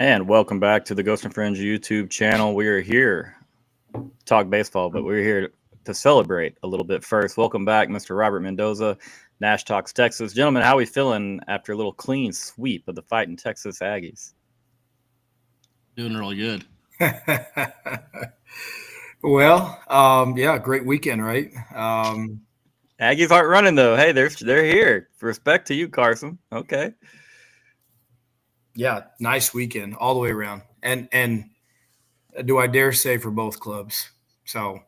And welcome back to the Ghost and Friends YouTube channel. We are here to talk baseball, but we're here to celebrate a little bit first. Welcome back, Mr. Robert Mendoza, Nash Talks Texas. Gentlemen, how are we feeling after a little clean sweep of the fighting Texas Aggies? Doing really good. Well, yeah, great weekend, right? Aggies aren't running though. Hey, they're here. Respect to you, Carson. Okay. Yeah, nice weekend all the way around. And do I dare say for both clubs? So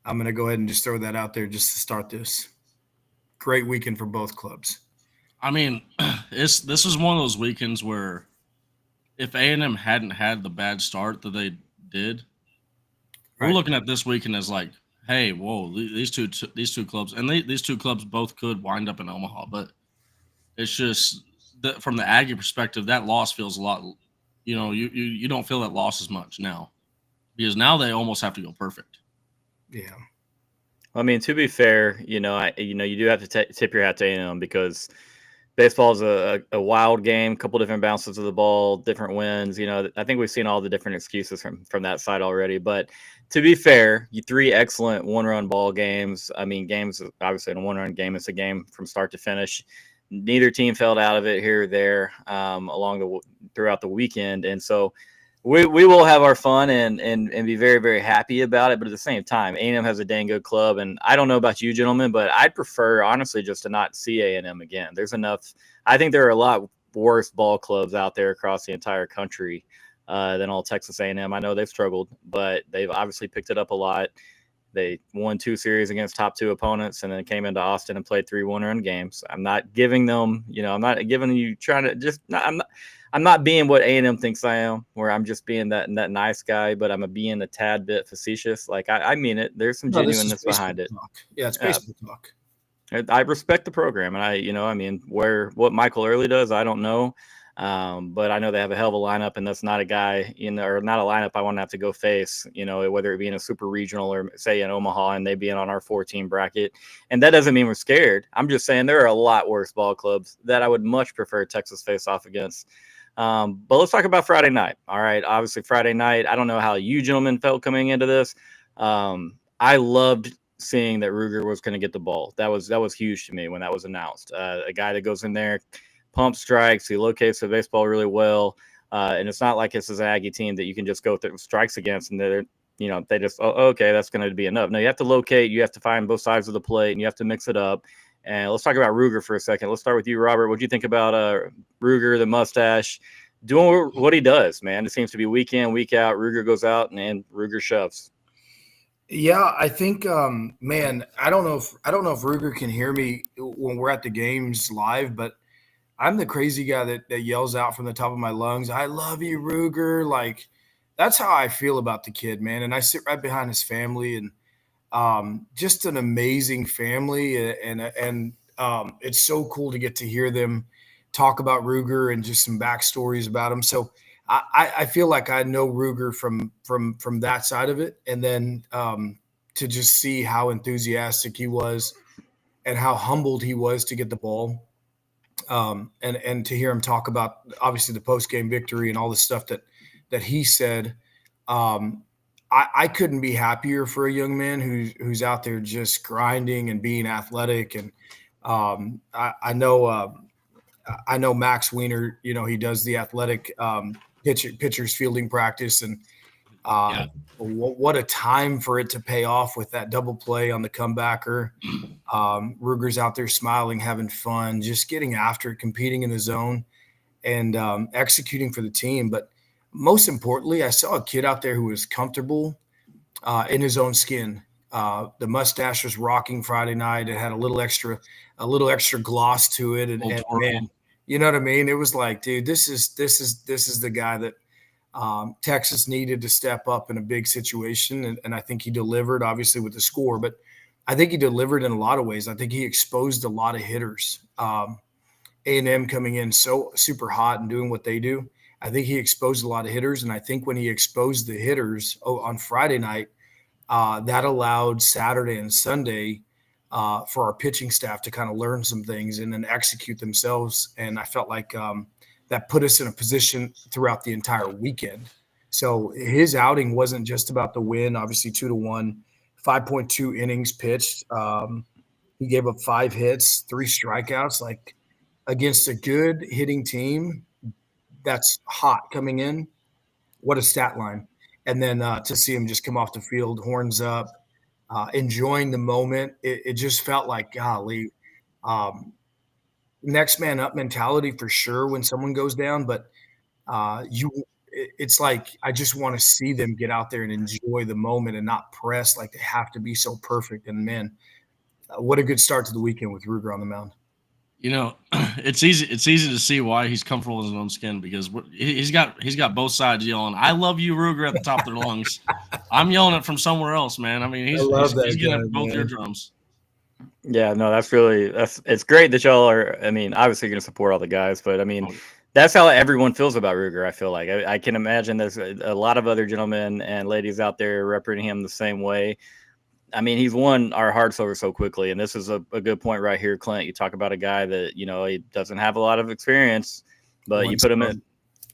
I'm going to go ahead and just throw that out there just to start this. Great weekend for both clubs. I mean, this is one of those weekends where if A&M hadn't had the bad start that they did, we're looking at this weekend as like, hey, whoa, these two clubs, and these two clubs both could wind up in Omaha, but it's just from the Aggie perspective, that loss feels a lot. You don't feel that loss as much now because now they almost have to go perfect. Yeah. I mean, to be fair, you do have to tip your hat to A&M because baseball is a wild game, a couple different bounces of the ball, different wins. I think we've seen all the different excuses from that side already. But to be fair, three excellent one-run ball games. I mean, games, obviously, in a one-run game, it's a game from start to finish. Neither team fell out of it here or there throughout the weekend. And so we will have our fun and be very, very happy about it. But at the same time, A&M has a dang good club. And I don't know about you gentlemen, but I'd prefer, honestly, just to not see A&M again. There's enough. I think there are a lot worse ball clubs out there across the entire country than all Texas A&M. I know they've struggled, but they've obviously picked it up a lot. They won 2 series against top 2 opponents and then came into Austin and played 3 one-run games. I'm not giving them, I'm not giving you trying to just I'm not being what A&M thinks I am, where I'm just being that nice guy, but I'm being a tad bit facetious. Like I mean it. There's some genuineness behind it. Talk. Yeah, it's baseball talk. I respect the program, and what Michael Early does, I don't know. But I know they have a hell of a lineup, and that's not a guy, or not a lineup I want to have to go face, whether it be in a super regional or say in Omaha and they be on our 4-team bracket. And that doesn't mean we're scared. I'm just saying there are a lot worse ball clubs that I would much prefer Texas face off against. But let's talk about Friday night. All right. Obviously Friday night, I don't know how you gentlemen felt coming into this. I loved seeing that Ruger was going to get the ball. That was huge to me when that was announced. A guy that goes in there, pump strikes, he locates the baseball really well, and it's not like it's an Aggie team that you can just go through strikes against and they just okay, that's going to be enough. No, you have to locate, you have to find both sides of the plate, and you have to mix it up. And let's talk about Ruger for a second. Let's start with you, Robert. What do you think about Ruger, the mustache, doing what he does? Man, it seems to be week in, week out. Ruger goes out and Ruger shoves. Yeah, I think, man, I don't know if Ruger can hear me when we're at the games live, but I'm the crazy guy that yells out from the top of my lungs, "I love you, Ruger." Like, that's how I feel about the kid, man. And I sit right behind his family, and just an amazing family. And it's so cool to get to hear them talk about Ruger and just some backstories about him. So I feel like I know Ruger from that side of it. And then to just see how enthusiastic he was and how humbled he was to get the ball. And to hear him talk about obviously the post game victory and all the stuff that he said, I couldn't be happier for a young man who's out there just grinding and being athletic. And I know Max Weiner, he does the athletic pitchers fielding practice, and what a time for it to pay off with that double play on the comebacker. Ruger's out there smiling, having fun, just getting after it, competing in the zone, and executing for the team. But most importantly, I saw a kid out there who was comfortable in his own skin. The mustache was rocking Friday night. It had a little extra gloss to it, and man, You know what I mean? It was like, dude, this is the guy that Texas needed to step up in a big situation, and I think he delivered, obviously with the score, but I think he delivered in a lot of ways. I think he exposed a lot of hitters. A&M coming in so super hot and doing what they do. I think he exposed a lot of hitters, and I think when he exposed the hitters on Friday night, that allowed Saturday and Sunday for our pitching staff to kind of learn some things and then execute themselves. And I felt like that put us in a position throughout the entire weekend. So his outing wasn't just about the win, obviously 2-1, 5.2 innings pitched. He gave up 5 hits, 3 strikeouts, like against a good hitting team that's hot coming in. What a stat line. And then to see him just come off the field, horns up, enjoying the moment, it just felt like, golly, next man up mentality for sure when someone goes down. But it's like I just want to see them get out there and enjoy the moment and not press like they have to be so perfect. And man, what a good start to the weekend with Ruger on the mound. You know, it's easy to see why he's comfortable in his own skin because he's got both sides yelling, "I love you, Ruger," at the top of their lungs. I'm yelling it from somewhere else, man. I mean, he's getting at both eardrums. Yeah, no, it's great that y'all are. I mean, obviously you're gonna support all the guys, but I mean, that's how everyone feels about Ruger. I feel like I can imagine there's a lot of other gentlemen and ladies out there representing him the same way. I mean, he's won our hearts over so quickly, and this is a good point right here, Clint. You talk about a guy that he doesn't have a lot of experience, but you put him in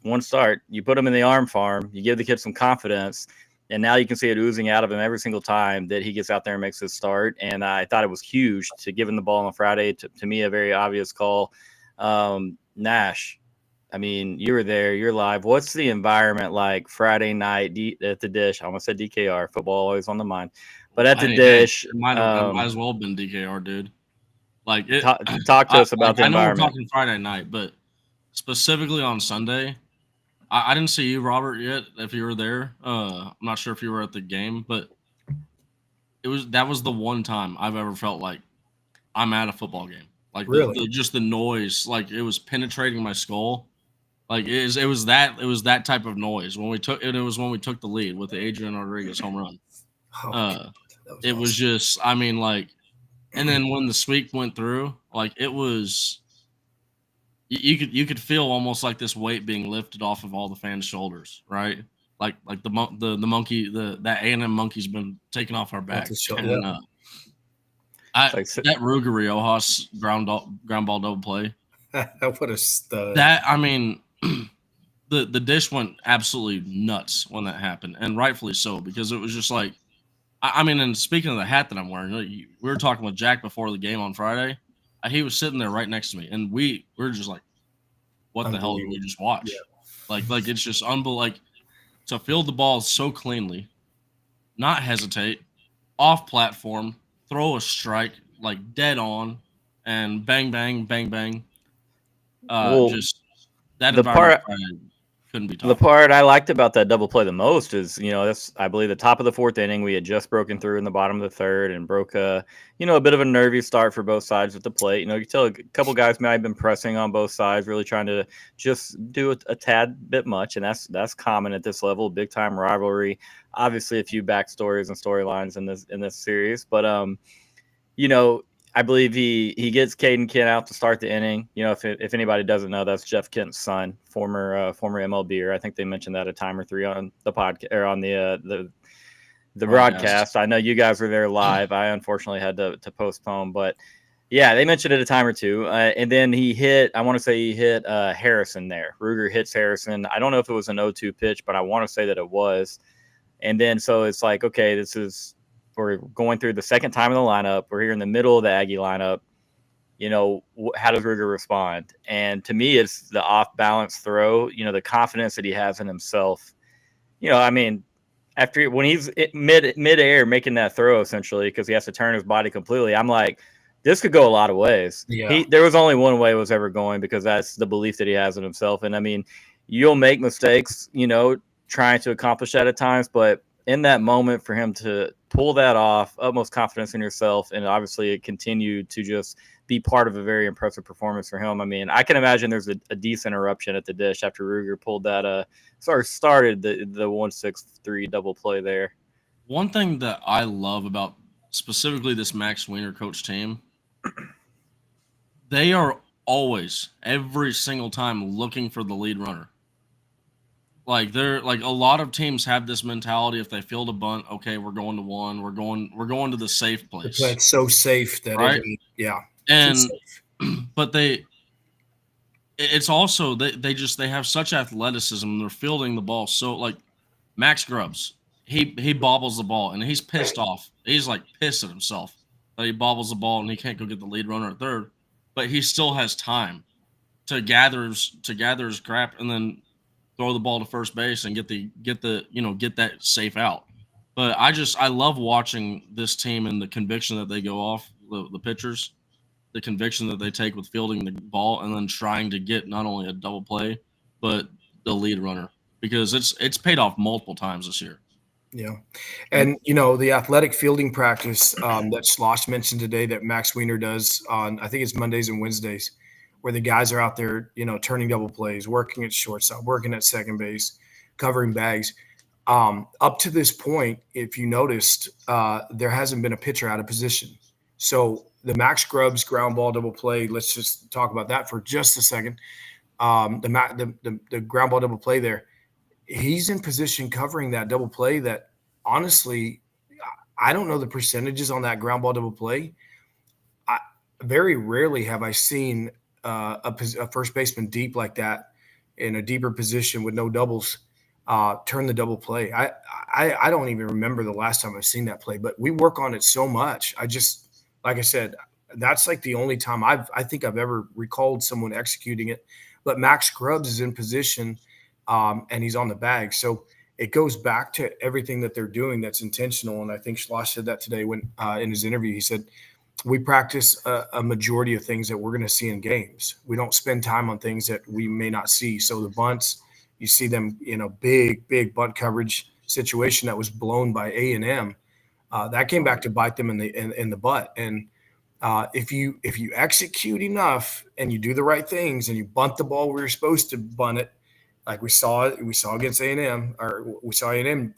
one start, you put him in the arm farm, you give the kid some confidence, and now you can see it oozing out of him every single time that he gets out there and makes his start. And I thought it was huge to give him the ball on Friday. To me, a very obvious call. Nash, I mean, you were there, you're live. What's the environment like Friday night at the Dish? I almost said DKR, football always on the mind. But at the Dish, it might as well have been DKR, dude. Like, talk to us about the environment. I know we're talking Friday night, but specifically on Sunday, I didn't see you, Robert, yet. If you were there, I'm not sure if you were at the game, but that was the one time I've ever felt like I'm at a football game. Like really? just the noise, like it was penetrating my skull. Like it was that type of noise when we took the lead with the Adrian Rodriguez home run. It was just, I mean, like, and then when the sweep went through, like it was, you could feel almost like this weight being lifted off of all the fans' shoulders, right? Like the monkey, that A&M monkey's been taken off our back. And, that Ruger Riojas ground ball double play. What a stud. That, I mean, the Dish went absolutely nuts when that happened, and rightfully so, because it was just like, I mean, and speaking of the hat that I'm wearing, we were talking with Jack before the game on Friday. He was sitting there right next to me, and we were just like, "What the hell did we just watch?" Yeah. Like it's just unbelievable. Like, to field the ball so cleanly, not hesitate, off platform, throw a strike like dead on, and bang bang bang bang. Just that environment couldn't be topped. The part I liked about that double play the most is, that's, I believe, the top of the 4th inning. We had just broken through in the bottom of the 3rd and broke a bit of a nervy start for both sides at the plate. You can tell a couple guys might have been pressing on both sides, really trying to just do a tad bit much, and that's common at this level. Big time rivalry. Obviously, a few backstories and storylines in this series, but I believe he gets Caden Kent out to start the inning. If anybody doesn't know, that's Jeff Kent's son, former MLBer. I think they mentioned that a time or 3 on the podcast or on the broadcast. I know you guys were there live. I unfortunately had to postpone, but yeah, they mentioned it a time or 2. And then he hit Harrison there. Ruger hits Harrison. I don't know if it was an 0-2 pitch, but I want to say that it was. And then so it's like, okay, we're going through the second time in the lineup. We're here in the middle of the Aggie lineup. How does Ruger respond? And to me, it's the off-balance throw, the confidence that he has in himself. I mean, when he's mid-air making that throw, essentially, because he has to turn his body completely, I'm like, this could go a lot of ways. Yeah. There was only one way it was ever going, because that's the belief that he has in himself. And, I mean, you'll make mistakes, trying to accomplish that at times, but in that moment, for him to pull that off, utmost confidence in yourself, and obviously it continued to just be part of a very impressive performance for him. I mean, I can imagine there's a decent eruption at the dish after Ruger pulled that started the 1-6-3 double play there. One thing that I love about specifically this Max Wiener coach team, they are always, every single time, looking for the lead runner. Like they're like a lot of teams have this mentality: if they field a bunt, okay, we're going to one, we're going to the safe They're place, playing so safe that right? yeah. And but it's also they have such athleticism and they're fielding the ball. So like Max Grubbs, he bobbles the ball and he's pissed off. He's like pissed at himself that he bobbles the ball and he can't go get the lead runner at third, but he still has time to gather his crap and then throw the ball to first base and get that safe out. But I love watching this team and the conviction that they go off the pitchers, the conviction that they take with fielding the ball and then trying to get not only a double play but the lead runner, because it's paid off multiple times this year. Yeah. And, the athletic fielding practice that Slosh mentioned today that Max Wiener does on, I think it's Mondays and Wednesdays, where the guys are out there, turning double plays, working at shortstop, working at second base, covering bags. Up to this point, if you noticed, there hasn't been a pitcher out of position. So the Max Grubbs ground ball double play, let's just talk about that for just a second. The ground ball double play there, he's in position covering that double play that honestly, I don't know the percentages on that ground ball double play. Very rarely have I seen a first baseman deep like that in a deeper position with no doubles turn the double play. I don't even remember the last time I've seen that play, but we work on it so much. Like I said, that's like the only time I think I've ever recalled someone executing it. But Max Grubbs is in position and he's on the bag. So it goes back to everything that they're doing that's intentional. And I think Schloss said that today when in his interview. He said, we practice a majority of things that we're going to see in games. We don't spend time on things that we may not see. So the bunts, you see them in a big bunt coverage situation that was blown by A&M. That came back to bite them in the butt. And if you execute enough and you do the right things and you bunt the ball where you're supposed to bunt it, like we saw against A&M, or we saw A&M,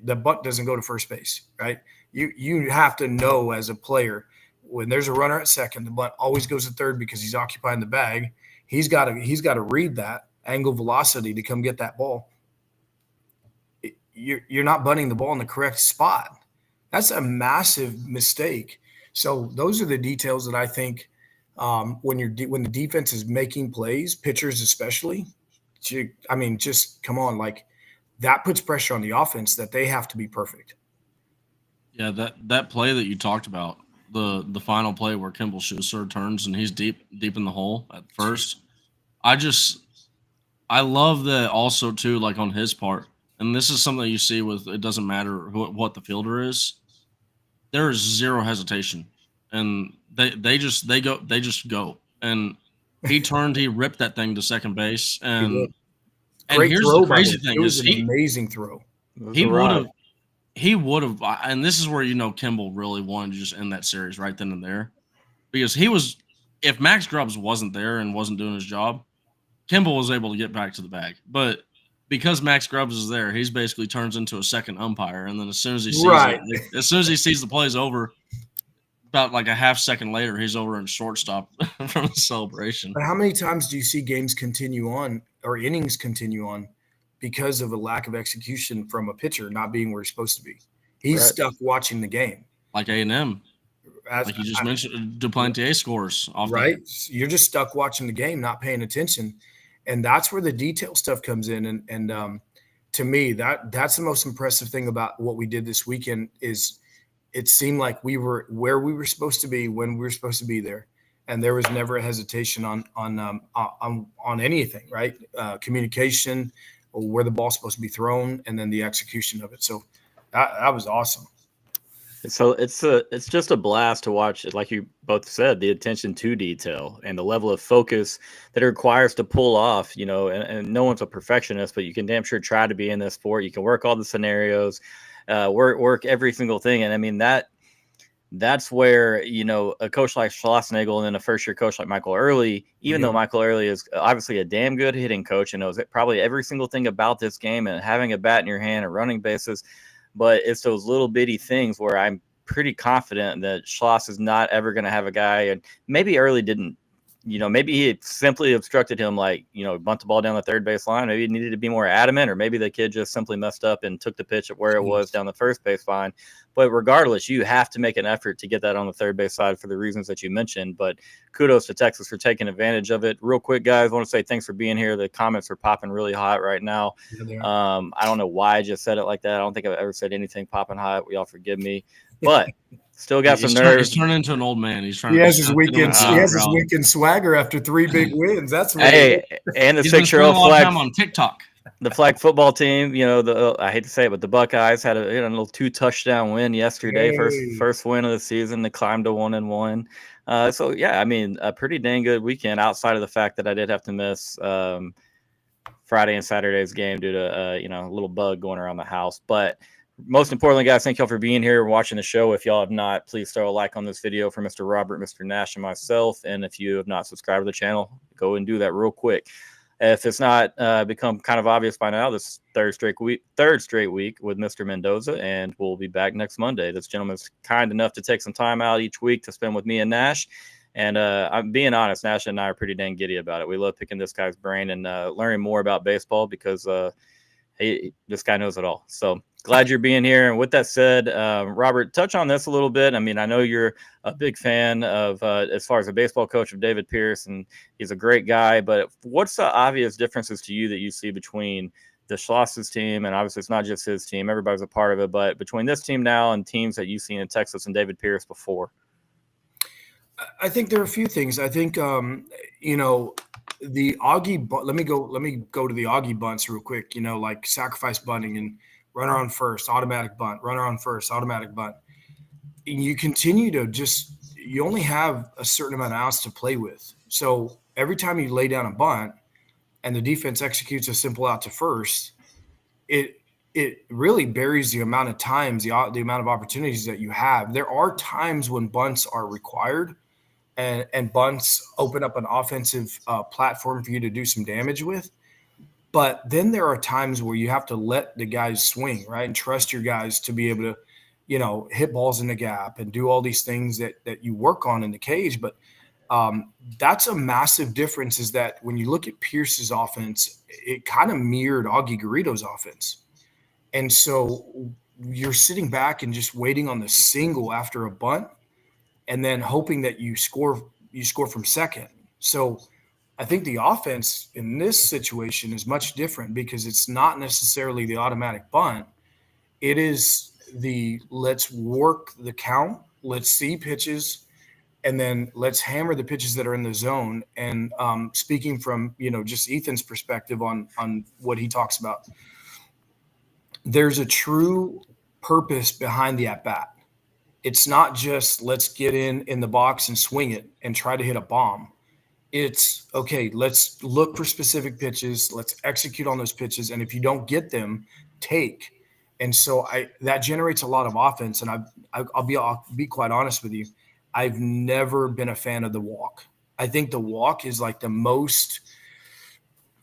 the bunt doesn't go to first base, right? You have to know as a player, when there's a runner at second, the bunt always goes to third because he's occupying the bag. He's got to read that angle velocity to come get that ball. You're not bunting the ball in the correct spot. That's a massive mistake. So those are the details that I think when the defense is making plays, pitchers especially. Just come on, like that puts pressure on the offense that they have to be perfect. Yeah, that play that you talked about, the final play where Kimball Schuster turns and he's deep in the hole at first. I love that also too, like on his part, and this is something you see with, it doesn't matter what the fielder is. There is zero hesitation, and they just go. And he turned, he ripped that thing to second base, and here's the crazy thing: it was an amazing throw. He would have, and this is where Kimball really wanted to just end that series right then and there, because if Max Grubbs wasn't there and wasn't doing his job, Kimball was able to get back to the bag. But because Max Grubbs is there, he's basically turns into a second umpire, and then as soon as he sees the play's over, about like a half second later, he's over in shortstop from the celebration. But how many times do you see games continue on or innings continue on because of a lack of execution from a pitcher not being where he's supposed to be? He's stuck watching the game. Like A&M. Like you just mentioned, Duplantier scores off right. You're just stuck watching the game, not paying attention. And that's where the detail stuff comes in. And to me, that's the most impressive thing about what we did this weekend is it seemed like we were where we were supposed to be when we were supposed to be there. And there was never a hesitation on anything, right? Communication, or where the ball's supposed to be thrown, and then the execution of it. So that was awesome. So it's just a blast to watch. Like you both said, the attention to detail and the level of focus that it requires to pull off, and no one's a perfectionist, but you can damn sure try to be in this sport. You can work all the scenarios, work every single thing. And I mean, that that's where, a coach like Schlossnagel and then a first-year coach like Michael Early, even though Michael Early is obviously a damn good hitting coach and knows probably every single thing about this game and having a bat in your hand and running bases, but it's those little bitty things where I'm pretty confident that Schloss is not ever going to have a guy, and maybe Early didn't, maybe he simply obstructed him, like, bunt the ball down the third base line. Maybe he needed to be more adamant, or maybe the kid just simply messed up and took the pitch at where it was down the first base line. But regardless, you have to make an effort to get that on the third base side for the reasons that you mentioned. But kudos to Texas for taking advantage of it. Real quick, guys, I want to say thanks for being here. The comments are popping really hot right now. I don't know why I just said it like that. I don't think I've ever said anything popping hot. Y'all forgive me. But still got some nerves. He's turning into an old man. He's trying. He has his weekend swagger after 3 big wins. That's what and the he's 6-year-old flag time on TikTok. The flag football team, I hate to say it, but the Buckeyes had a little 2-touchdown win yesterday. First win of the season. They climbed to 1-1. So yeah, I mean, a pretty dang good weekend outside of the fact that I did have to miss Friday and Saturday's game due to a little bug going around the house. But most importantly, guys, thank y'all for being here and watching the show. If y'all have not, please throw a like on this video for Mr. Robert, Mr. Nash, and myself. And if you have not subscribed to the channel, go and do that real quick. If it's not become kind of obvious by now, this third straight week with Mr. Mendoza, and we'll be back next Monday. This gentleman's kind enough to take some time out each week to spend with me and Nash. And I'm being honest, Nash and I are pretty dang giddy about it. We love picking this guy's brain and learning more about baseball because this guy knows it all. So glad you're being here. And with that said, Robert, touch on this a little bit. I mean, I know you're a big fan of, as far as a baseball coach, of David Pierce, and he's a great guy. But what's the obvious differences to you that you see between the Schloss's team, and obviously it's not just his team, everybody's a part of it, but between this team now and teams that you've seen in Texas and David Pierce before? I think there are a few things. I think, the Augie, let me go to the Augie bunts real quick, like sacrifice bunting and runner on first, automatic bunt, runner on first, automatic bunt. And you continue to you only have a certain amount of outs to play with. So every time you lay down a bunt and the defense executes a simple out to first, it really buries the amount of times, the amount of opportunities that you have. There are times when bunts are required, and bunts open up an offensive platform for you to do some damage with. But then there are times where you have to let the guys swing, right? And trust your guys to be able to, hit balls in the gap and do all these things that you work on in the cage. But that's a massive difference, is that when you look at Pierce's offense, it kind of mirrored Augie Garrido's offense. And so you're sitting back and just waiting on the single after a bunt, and then hoping that you score from second. So I think the offense in this situation is much different, because it's not necessarily the automatic bunt. It is let's work the count, let's see pitches, and then let's hammer the pitches that are in the zone. And speaking from, just Ethan's perspective on what he talks about, there's a true purpose behind the at-bat. It's not just let's get in the box and swing it and try to hit a bomb. It's, okay, let's look for specific pitches. Let's execute on those pitches. And if you don't get them, take. And so that generates a lot of offense. And I'll be quite honest with you. I've never been a fan of the walk. I think the walk is like the most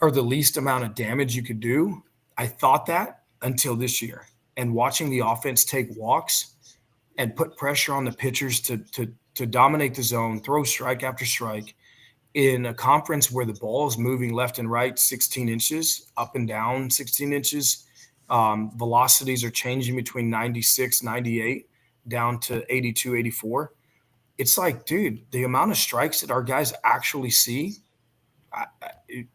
or the least amount of damage you could do. I thought that until this year. And watching the offense take walks and put pressure on the pitchers to dominate the zone, throw strike after strike in a conference where the ball is moving left and right 16 inches, up and down 16 inches. Velocities are changing between 96, 98 down to 82, 84. It's like, dude, the amount of strikes that our guys actually see,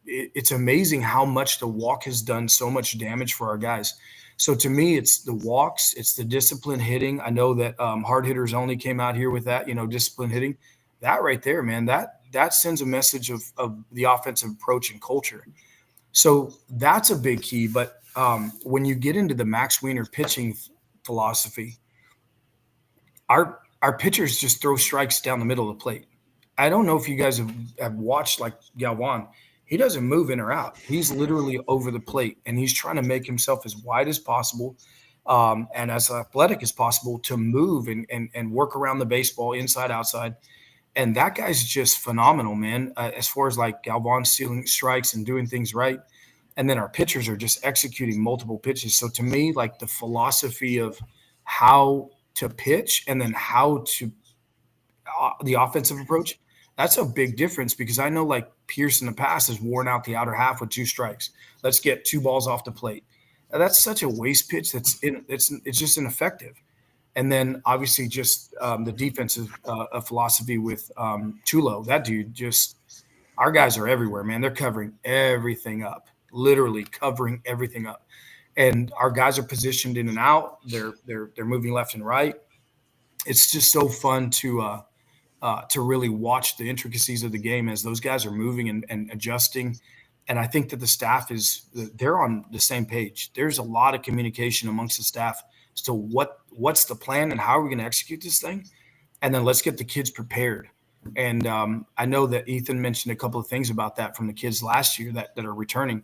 it's amazing how much the walk has done so much damage for our guys. So to me, it's the walks, it's the discipline hitting. I know that Hard Hitters Only came out here with that, discipline hitting. That right there, man, that sends a message of the offensive approach and culture. So that's a big key. But when you get into the Max Wiener pitching philosophy, our pitchers just throw strikes down the middle of the plate. I don't know if you guys have watched, like Galvan. He doesn't move in or out. He's literally over the plate, and he's trying to make himself as wide as possible. and as athletic as possible to move and work around the baseball inside, outside. And that guy's just phenomenal, man, as far as like Galvan stealing strikes and doing things right. And then our pitchers are just executing multiple pitches. So to me, like the philosophy of how to pitch and then how to the offensive approach, that's a big difference because I know like Pierce in the past has worn out the outer half with 2 strikes. Let's get 2 balls off the plate. Now, that's such a waste pitch. It's just ineffective. And then obviously just the defensive philosophy with Chulo. That dude just our guys are everywhere, man. They're covering everything up, literally covering everything up. And our guys are positioned in and out. They're moving left and right. It's just so fun to really watch the intricacies of the game as those guys are moving and adjusting. And I think that the staff they're on the same page. There's a lot of communication amongst the staff as to what's the plan and how are we going to execute this thing. And then let's get the kids prepared. And I know that Ethan mentioned a couple of things about that from the kids last year that are returning.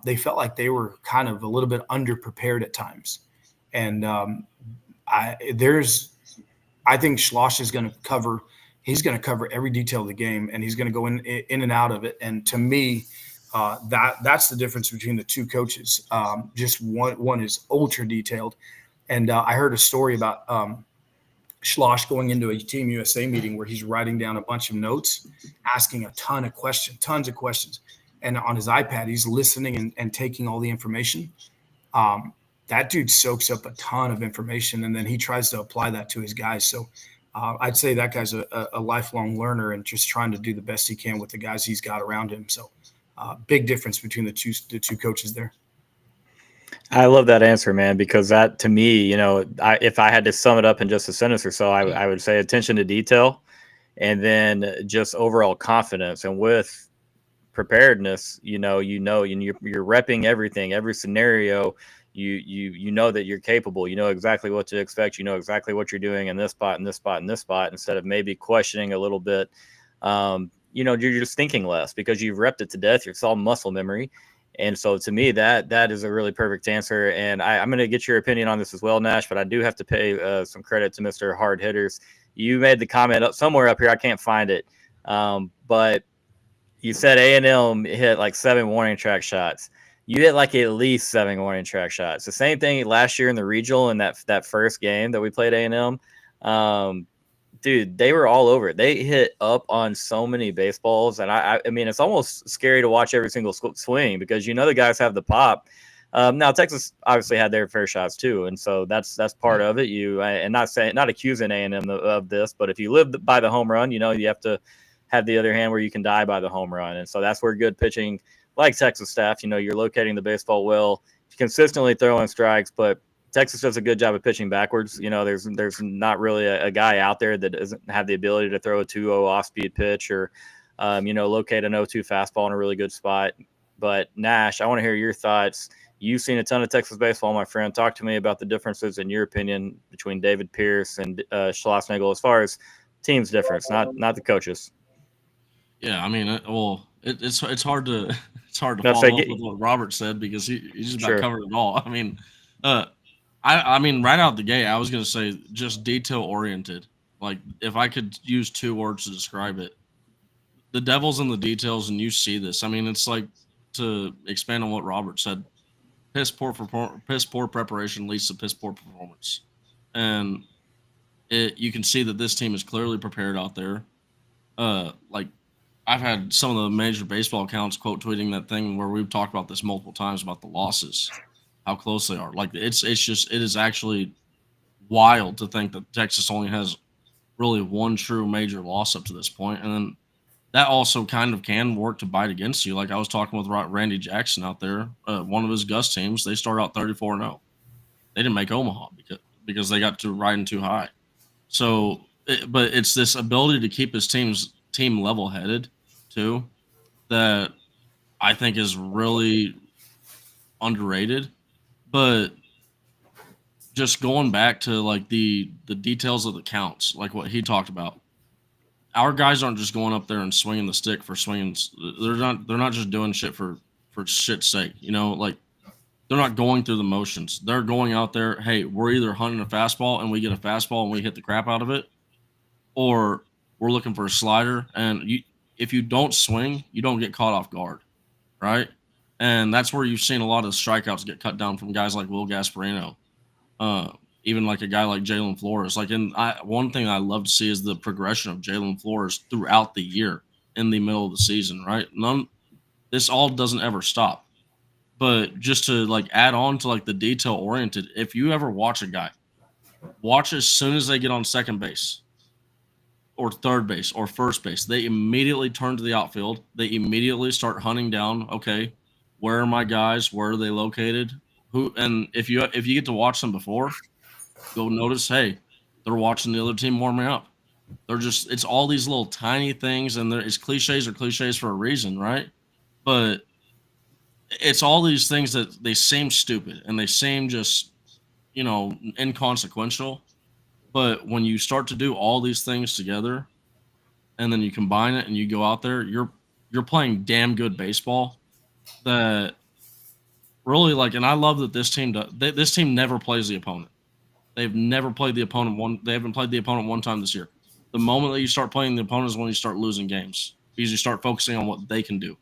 They felt like they were kind of a little bit underprepared at times. And I think Schloss is going to cover. He's going to cover every detail of the game, and he's going to go in and out of it. And to me, that's the difference between the two coaches. Just one is ultra detailed, and I heard a story about Schloss going into a Team USA meeting where he's writing down a bunch of notes, asking a tons of questions, and on his iPad he's listening and taking all the information. That dude soaks up a ton of information, and then he tries to apply that to his guys. So I'd say that guy's a lifelong learner and just trying to do the best he can with the guys he's got around him. So big difference between the two coaches there. I love that answer, man, because that to me, if I had to sum it up in just a sentence or so, I would say attention to detail and then just overall confidence. And with preparedness, and you're repping everything, every scenario. You know that you're capable. You know exactly what to expect. You know exactly what you're doing in this spot, in this spot, in this spot, instead of maybe questioning a little bit. You're just thinking less because you've repped it to death. It's all muscle memory. And so to me, that is a really perfect answer. And I'm going to get your opinion on this as well, Nash, but I do have to pay some credit to Mr. Hard Hitters. You made the comment somewhere up here. I can't find it. But you said A&M hit like 7 warning track shots. You hit like at least 7 warning track shots. The same thing last year in the regional in that first game that we played A&M. Dude, they were all over it. They hit up on so many baseballs, and I mean, it's almost scary to watch every single swing because the guys have the pop. Now Texas obviously had their fair shots too, and so that's part of it. And not accusing A&M of this, but if you live by the home run, you have to have the other hand where you can die by the home run, and so that's where good pitching, like Texas staff, you're locating the baseball well, consistently throwing strikes, but Texas does a good job of pitching backwards. There's not really a guy out there that doesn't have the ability to throw a 2-0 off-speed pitch or, locate an 0-2 fastball in a really good spot. But Nash, I want to hear your thoughts. You've seen a ton of Texas baseball, my friend. Talk to me about the differences in your opinion between David Pierce and Schlossnagle as far as team's difference, not the coaches. Yeah, I mean, it's hard to follow up with what Robert said because he just about covered it all. I mean, I mean, right out the gate, I was going to say just detail oriented. Like if I could use 2 words to describe it, the devil's in the details, and you see this. I mean, it's like, to expand on what Robert said, piss poor preparation leads to piss poor performance, and you can see that this team is clearly prepared out there. Like I've had some of the major baseball accounts quote tweeting that thing where we've talked about this multiple times about the losses, how close they are. Like it is actually wild to think that Texas only has really one true major loss up to this point, and then that also kind of can work to bite against you. Like I was talking with Randy Jackson out there, one of his Gus teams. They started out 34-0. They didn't make Omaha because they got to riding too high. So, but it's this ability to keep his team level headed too that I think is really underrated. But just going back to like the details of the counts, like what he talked about, our guys aren't just going up there and swinging the stick for swinging. They're not just doing shit for shit's sake. Like they're not going through the motions. They're going out there, hey, we're either hunting a fastball and we get a fastball and we hit the crap out of it, or we're looking for a slider. And if you don't swing, you don't get caught off guard, right? And that's where you've seen a lot of strikeouts get cut down from guys like Will Gasparino, even like a guy like Jalen Flores. One thing I love to see is the progression of Jalen Flores throughout the year in the middle of the season, right? This all doesn't ever stop. But just to like add on to like the detail oriented, if you ever watch a guy, watch as soon as they get on second base or third base or first base, they immediately turn to the outfield. They immediately start hunting down, okay, where are my guys? Where are they located? And if you get to watch them before, you'll notice, hey, they're watching the other team warming up. It's all these little tiny things, and it's cliches for a reason, right? But it's all these things that they seem stupid and they seem just, inconsequential. But when you start to do all these things together and then you combine it and you go out there, you're playing damn good baseball that really and I love that this team this team never plays the opponent. They've never played the opponent they haven't played the opponent one time this year. The moment that you start playing the opponent is when you start losing games because you start focusing on what they can do.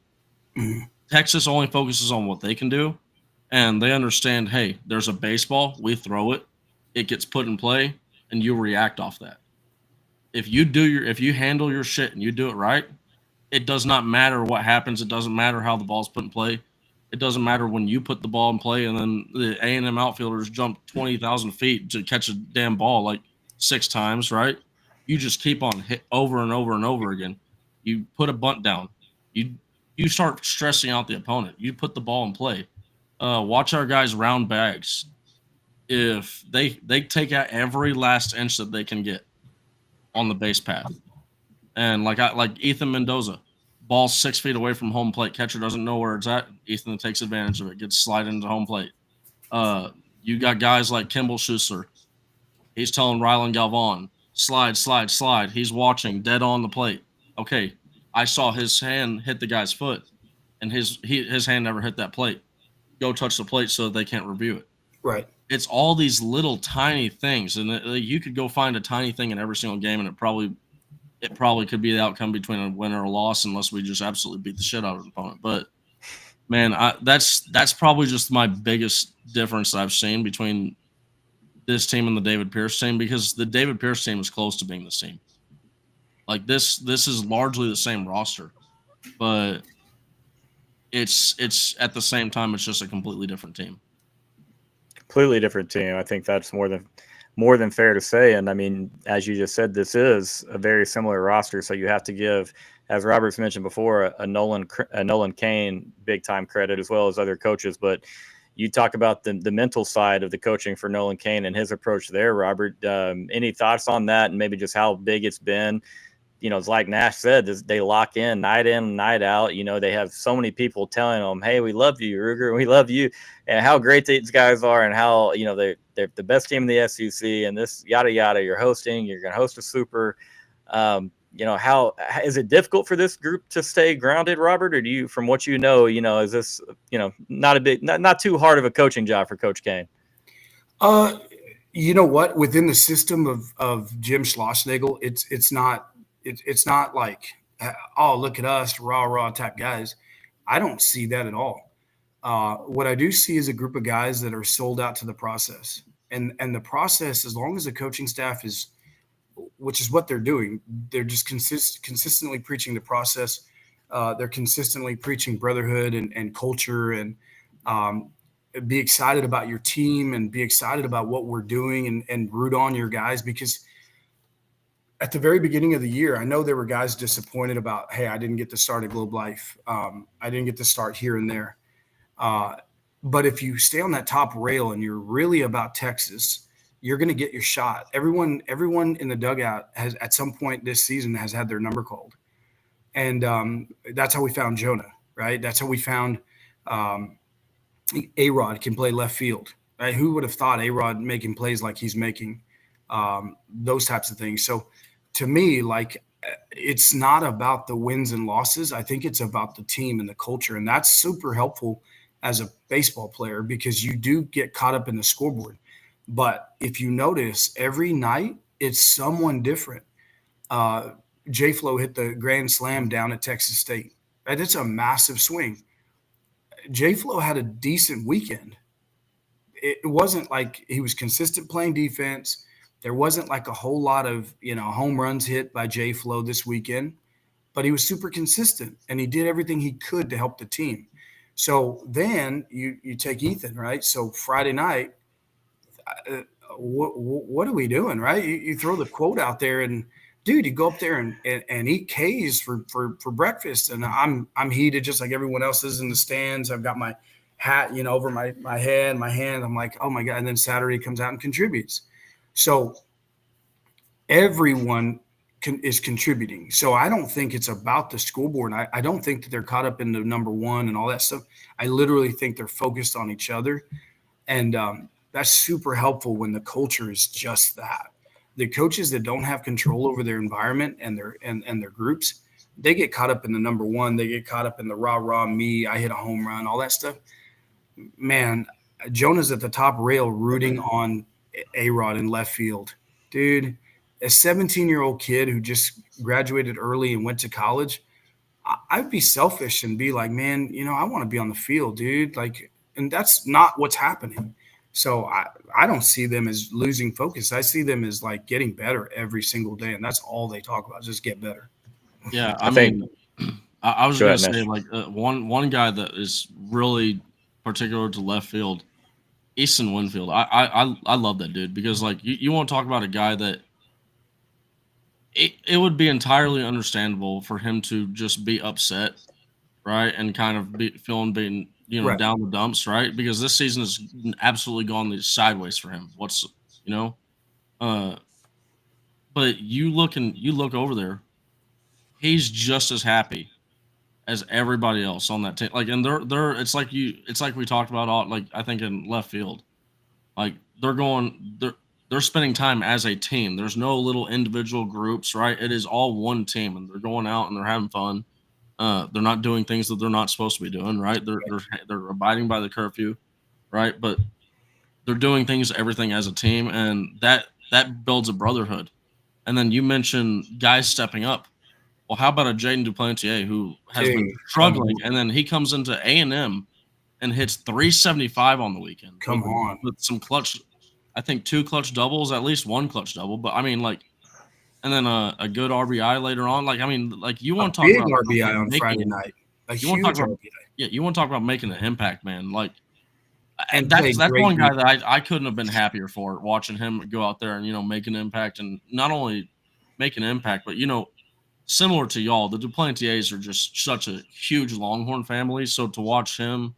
Mm-hmm. Texas only focuses on what they can do, and they understand, hey, there's a baseball, we throw it, it gets put in play, and you react off that. If you handle your shit and you do it right, it does not matter what happens. It doesn't matter how the ball's put in play. It doesn't matter when you put the ball in play and then the A&M outfielders jump 20,000 feet to catch a damn ball like 6 times, right? You just keep on hit over and over and over again. You put a bunt down. You start stressing out the opponent. You put the ball in play. Watch our guys round bags. If they take out every last inch that they can get on the base path, and like Ethan Mendoza, ball 6 feet away from home plate, catcher doesn't know where it's at. Ethan takes advantage of it, gets slided into home plate. You got guys like Kimball Schuessler. He's telling Rylan Galvan, slide. He's watching dead on the plate. Okay, I saw his hand hit the guy's foot, and his hand never hit that plate. Go touch the plate so they can't review it. Right. It's all these little tiny things, and you could go find a tiny thing in every single game, and it probably could be the outcome between a win or a loss, unless we just absolutely beat the shit out of the opponent. But man, that's probably just my biggest difference that I've seen between this team and the David Pierce team, because the David Pierce team is close to being this team. Like this is largely the same roster, but it's at the same time it's just a completely different team. Completely different team. I think that's more than fair to say. And I mean, as you just said, this is a very similar roster. So you have to give, as Robert's mentioned before, a Nolan Cain big time credit, as well as other coaches. But you talk about the mental side of the coaching for Nolan Cain and his approach there, Robert. Any thoughts on that, and maybe just how big it's been? It's like Nash said, they lock in, night out. They have so many people telling them, hey, we love you, Ruger, we love you, and how great these guys are, and how, they're the best team in the SEC, and this yada, yada, you're going to host a super. How is it difficult for this group to stay grounded, Robert? Or do you, from what is this, not too hard of a coaching job for Coach Cain? You know what? Within the system of Jim Schlossnagle, it's not like, oh, look at us, rah type guys. I don't see that at all. What I do see is a group of guys that are sold out to the process, and the process, as long as the coaching staff is, which is what they're doing, they're just consistently preaching the process. They're consistently preaching brotherhood and culture, and be excited about your team and be excited about what we're doing, and root on your guys, because at the very beginning of the year, I know there were guys disappointed about, hey, I didn't get to start at Globe Life. I didn't get to start here and there. But if you stay on that top rail and you're really about Texas, you're going to get your shot. Everyone in the dugout has, at some point this season, has had their number called. And that's how we found Jonah, right? That's how we found A-Rod can play left field, right? Who would have thought A-Rod making plays like he's making, those types of things. So to me, it's not about the wins and losses. I think it's about the team and the culture, and that's super helpful as a baseball player because you do get caught up in the scoreboard. But if you notice, every night it's someone different. Uh, J Flo hit the grand slam down at Texas State. And it's a massive swing. J Flo had a decent weekend. It wasn't like he was consistent playing defense. There wasn't like a whole lot of home runs hit by J Flo this weekend, but he was super consistent and he did everything he could to help the team. So then you take Ethan, right? So Friday night, uh, what are we doing, right? You throw the quote out there, and dude, you go up there and eat K's for breakfast, and I'm heated just like everyone else is in the stands. I've got my hat, over my head, my hand. I'm like, oh my god! And then Saturday comes out and contributes. So everyone is contributing. So I don't think it's about the scoreboard. I don't think that they're caught up in the number one and all that stuff. I literally think they're focused on each other. And that's super helpful when the culture is just that. The coaches that don't have control over their environment and their groups, they get caught up in the number one. They get caught up in the rah rah me. I hit a home run, all that stuff. Man, Jonah's at the top rail rooting on A Rod in left field, dude. A 17-year-old kid who just graduated early and went to college. I'd be selfish and be like, man, I want to be on the field, dude. Like, and that's not what's happening. So I don't see them as losing focus. I see them as like getting better every single day, and that's all they talk about. Just get better. Yeah, I think. I was Go gonna ahead, say Mitch. like one guy that is really particular to left field, Easton Winfield. I love that dude because like you want to talk about a guy that it would be entirely understandable for him to just be upset, right, and kind of be feeling being Right. down the dumps, right, because this season has absolutely gone sideways for him. What's you know, uh, but you look over there, he's just as happy as everybody else on that team. Like, and they're it's like we talked about all like I think in left field. Like they're spending time as a team. There's no little individual groups, right? It is all one team, and they're going out and they're having fun. They're not doing things that they're not supposed to be doing, right? They're abiding by the curfew, right? But they're doing things everything as a team, and that builds a brotherhood. And then you mentioned guys stepping up. Well, how about a Jaden Duplantier who has been Dude, struggling, and then he comes into A&M and hits 375 on the weekend come on. with some clutch. I think two clutch doubles, at least one clutch double. But I mean, like, and then a good RBI later on. Like, I mean, like you A want to talk big about RBI on Friday making, night. A you want to talk huge about RBI. yeah, you want to talk about making an impact, man. Like And played that's great one guy defense. that I couldn't have been happier for watching him go out there and make an impact, and not only make an impact, but similar to y'all, the Duplantiers are just such a huge Longhorn family. So to watch him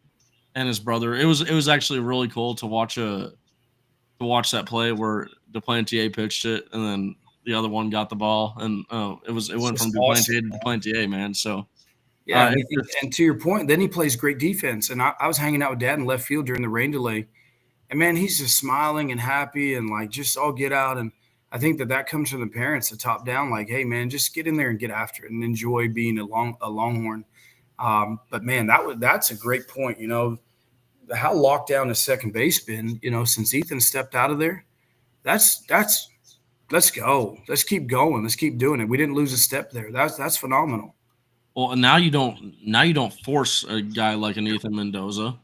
and his brother, it was actually really cool to watch that play where Duplantier pitched it and then the other one got the ball, and it It's went just from awesome. Duplantier to Duplantier, man. So Yeah, and, it's just and to your point, then he plays great defense. And I was hanging out with Dad in left field during the rain delay, and man, he's just smiling and happy and like just all get out. And I think that comes from the parents, the top down, like, hey man, just get in there and get after it and enjoy being a Longhorn. But man, that's a great point. How locked down the second base been. Since Ethan stepped out of there. That's let's go. Let's keep going. Let's keep doing it. We didn't lose a step there. That's phenomenal. well, and now you don't force a guy like an Ethan Mendoza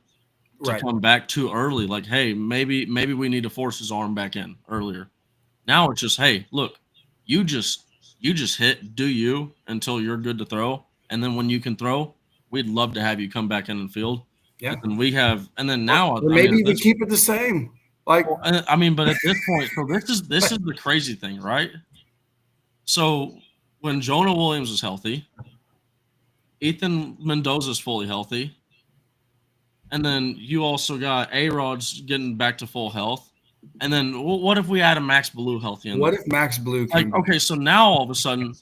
to Right. come back too early. Like, hey, maybe we need to force his arm back in earlier. Now it's just, hey, look, you just you just hit, do you until you're good to throw, and then when you can throw, we'd love to have you come back in the field. Yeah. And then Or, now, or I mean, maybe at even this, keep it the same. Like, well, I mean, but at this point, so this is the crazy thing, right? So when Jonah Williams is healthy, Ethan Mendoza is fully healthy, and then you also got A Rod's getting back to full health, and then what if we add a Max Blue healthy in what there? if Max Blue Like, came back? okay, so now all of a sudden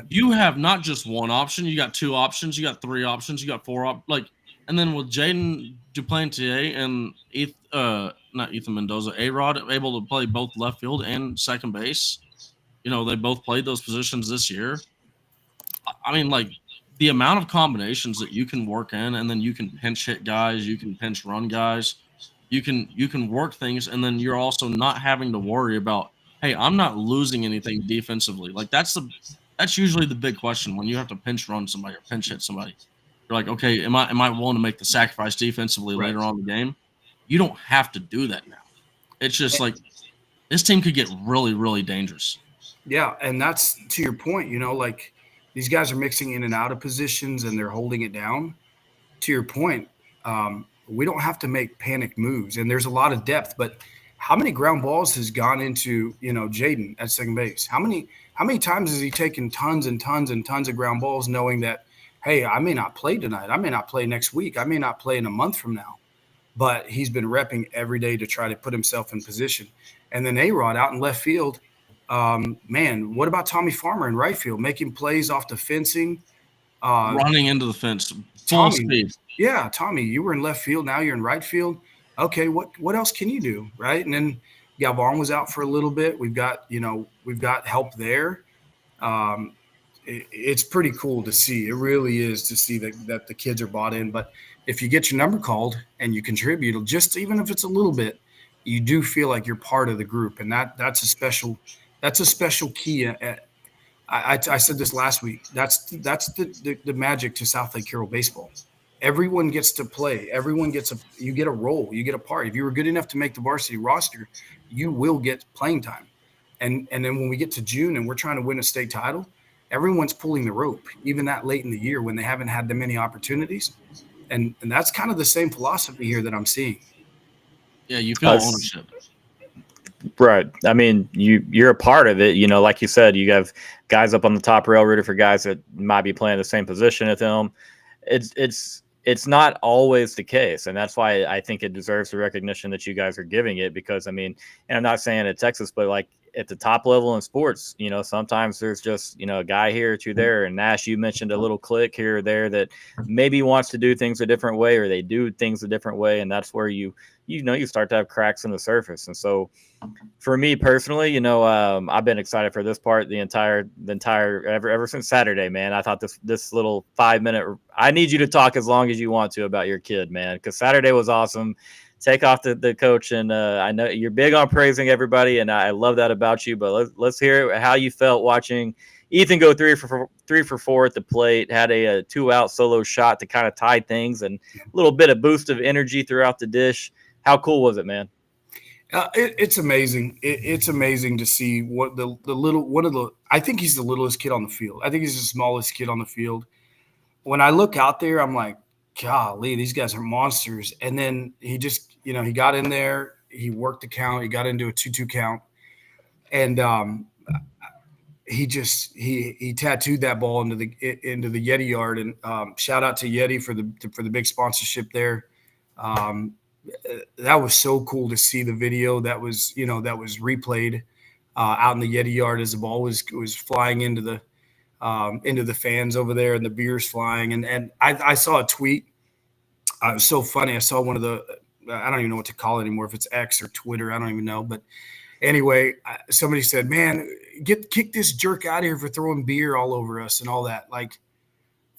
you have not just one option, you got two options, you got three options, you got and then with Jaden Duplantier and not Ethan Mendoza, A Rod able to play both left field and second base. They both played those positions this year. I mean, like the amount of combinations that you can work in, and then you can pinch hit guys, you can pinch run guys, you can work things, and then you're also not having to worry about, hey, I'm not losing anything defensively. Like that's usually the big question when you have to pinch run somebody or pinch hit somebody. You're like, okay, am I willing to make the sacrifice defensively Right. later on in the game? You don't have to do that now. It's just like this team could get really, really dangerous. Yeah, and that's to your point, like these guys are mixing in and out of positions and they're holding it down. To your point, we don't have to make panic moves, and there's a lot of depth. But how many ground balls has gone into Jaden at second base? How many times has he taken tons and tons and tons of ground balls, knowing that, hey, I may not play tonight, I may not play next week, I may not play in a month from now, but he's been repping every day to try to put himself in position. And then A-Rod out in left field. Man, what about Tommy Farmer in right field, making plays off the fencing? Running into the fence, full Tommy, speed. yeah, Tommy, you were in left field. Now you're in right field. Okay, what else can you do, right? And then Galvan was out for a little bit. We've got help there. It's pretty cool to see. It really is to see that the kids are bought in. But if you get your number called and you contribute, just even if it's a little bit, you do feel like you're part of the group, and that's a special key. I said this last week. That's the magic to South Lake Carroll baseball. Everyone gets to play. You get a role. You get a part. If you were good enough to make the varsity roster, you will get playing time. And then when we get to June and we're trying to win a state title, everyone's pulling the rope, even that late in the year when they haven't had that many opportunities. And that's kind of the same philosophy here that I'm seeing. Yeah, you feel ownership. Right. I mean, you're a part of it. Like you said, you have guys up on the top rail rooting for guys that might be playing the same position as them. It's not always the case, and that's why I think it deserves the recognition that you guys are giving it. Because I mean, and I'm not saying at Texas, but like at the top level in sports, sometimes there's just a guy here or two there. And Nash, you mentioned a little click here or there that maybe wants to do things a different way, or they do things a different way, and that's where you start to have cracks in the surface. And so for me personally, I've been excited for this part the entire ever since Saturday, man. I thought this little 5-minute, I need you to talk as long as you want to about your kid, man, because Saturday was awesome. Take off the coach, and I know you're big on praising everybody, and I love that about you. But let's hear how you felt watching Ethan go 3 for 4 at the plate, had a 2-out solo shot to kind of tie things, and a little bit of boost of energy throughout the dish. How cool was it, man? It's amazing. It's amazing to see what the little one of the. I think he's the littlest kid on the field. I think he's the smallest kid on the field. When I look out there, I'm like, golly, these guys are monsters. And then he just, he got in there, he worked the count, he got into a 2-2 count, and he tattooed that ball into the Yeti yard. And shout out to Yeti for the big sponsorship there. That was so cool to see the video that was replayed out in the Yeti yard as the ball was flying into the fans over there, and the beers flying. And I saw a tweet. It was so funny. I saw one of the, I don't even know what to call it anymore, if it's X or Twitter, I don't even know. But anyway, somebody said, man, kick this jerk out of here for throwing beer all over us and all that. Like,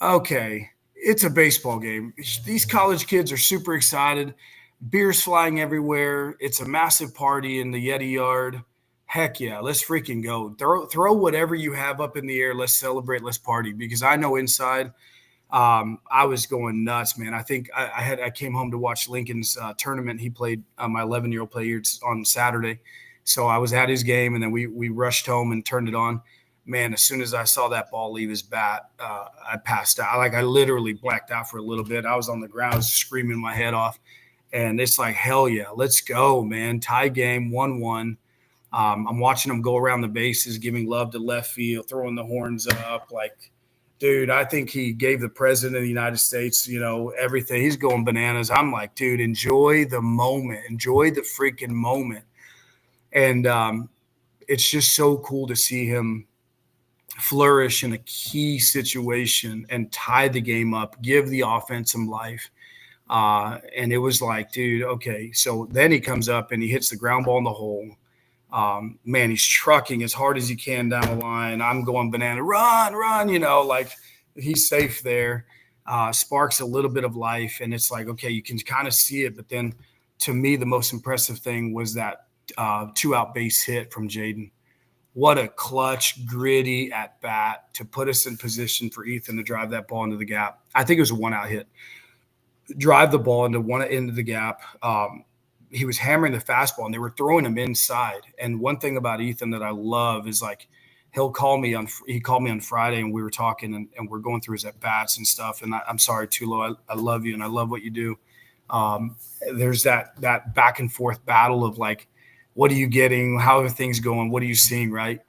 okay, it's a baseball game. These college kids are super excited. Beer's flying everywhere. It's a massive party in the Yeti yard. Heck yeah, let's freaking go. Throw whatever you have up in the air. Let's celebrate. Let's party. Because I know inside, I was going nuts, man. I think I came home to watch Lincoln's tournament. He played, my 11-year-old played on Saturday. So I was at his game, and then we rushed home and turned it on. Man, as soon as I saw that ball leave his bat, I passed out. I literally blacked out for a little bit. I was on the ground screaming my head off. And it's like, hell yeah, let's go, man. Tie game, 1-1. I'm watching him go around the bases, giving love to left field, throwing the horns up. Like, dude, I think he gave the president of the United States, everything. He's going bananas. I'm like, dude, enjoy the moment. Enjoy the freaking moment. And it's just so cool to see him flourish in a key situation and tie the game up, give the offense some life. And it was like, dude, okay. So then he comes up and he hits the ground ball in the hole. Man, he's trucking as hard as he can down the line. I'm going banana, run, like he's safe there. Sparks a little bit of life, and it's like, okay, you can kind of see it. But then, to me, the most impressive thing was that 2-out base hit from Jaden. What a clutch, gritty at bat to put us in position for Ethan to drive that ball into the gap. I think it was a 1-out hit. Drive the ball into the gap. He was hammering the fastball, and they were throwing him inside. And one thing about Ethan that I love is like he called me on Friday, and we were talking, and we're going through his at bats and stuff. And I'm sorry, Tulo, I love you, and I love what you do. There's that back and forth battle of like, what are you getting? How are things going? What are you seeing? Right.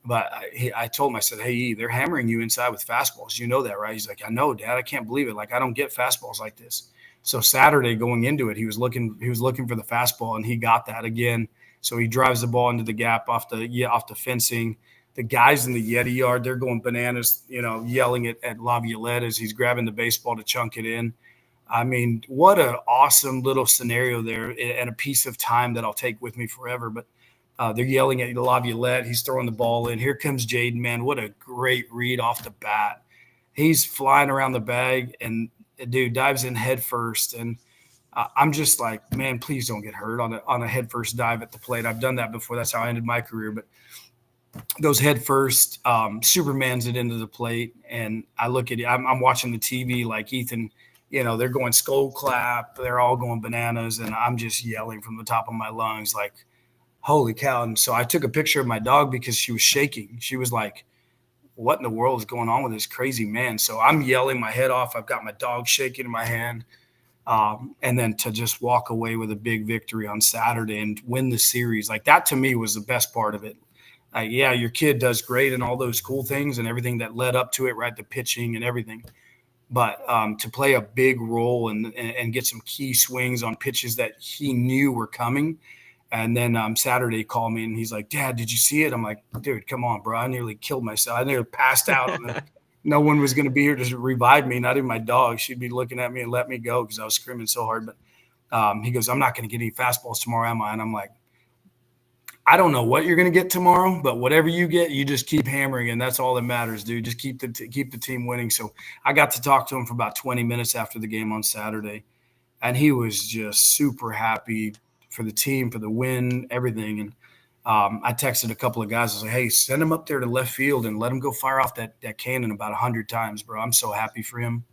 But I told him, I said, hey, they're hammering you inside with fastballs. You know that, right? He's like, I know, Dad. I can't believe it. Like, I don't get fastballs like this. So Saturday going into it, he was looking for the fastball, and he got that again. So he drives the ball into the gap off the fencing. The guys in the Yeti yard, they're going bananas, yelling at Laviolette as he's grabbing the baseball to chunk it in. I mean, what an awesome little scenario there, and a piece of time that I'll take with me forever. But they're yelling at Laviolette. He's throwing the ball in. Here comes Jaden, man. What a great read off the bat. He's flying around the bag, and dude dives in head first. And I'm just like, man, please don't get hurt on a head first dive at the plate. I've done that before. That's how I ended my career. But goes head first, Superman's it into the plate. And I look at it. I'm watching the TV like Ethan, they're going skull clap. They're all going bananas. And I'm just yelling from the top of my lungs like, holy cow. And so I took a picture of my dog because she was shaking. She was like, what in the world is going on with this crazy man? So I'm yelling my head off. I've got my dog shaking in my hand. And then to just walk away with a big victory on Saturday and win the series, like that to me was the best part of it. Yeah, your kid does great and all those cool things and everything that led up to it, right? The pitching and everything. But to play a big role and get some key swings on pitches that he knew were coming. And then Saturday he called me and he's like, Dad, did you see it? I'm like, dude, come on, bro. I nearly killed myself. I nearly passed out. No one was going to be here to revive me, not even my dog. She'd be looking at me and let me go because I was screaming so hard. But he goes, I'm not going to get any fastballs tomorrow, am I? And I'm like, I don't know what you're going to get tomorrow, but whatever you get, you just keep hammering, and that's all that matters, dude. Just keep the team winning. So I got to talk to him for about 20 minutes after the game on Saturday, and he was just super happy for the team, for the win, everything. And I texted a couple of guys. I was like, hey, send him up there to left field and let him go fire off that cannon about 100 times, bro. I'm so happy for him.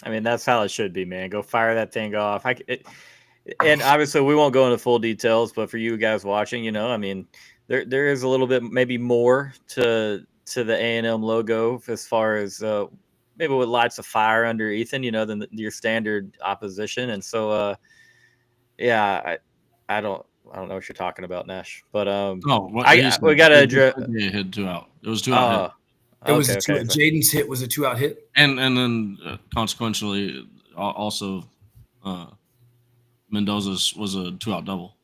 I mean, that's how it should be, man. Go fire that thing off. And obviously, we won't go into full details, but for you guys watching, I mean, there is a little bit maybe more to the A&M logo as far as maybe what lights a fire under Ethan, than your standard opposition. And so, yeah, I don't know what you're talking about, Nash, but we got to address. Hit 2-out. It was 2-out hit. It was Jaden's hit was a 2-out hit, and then consequentially also Mendoza's was a 2-out double.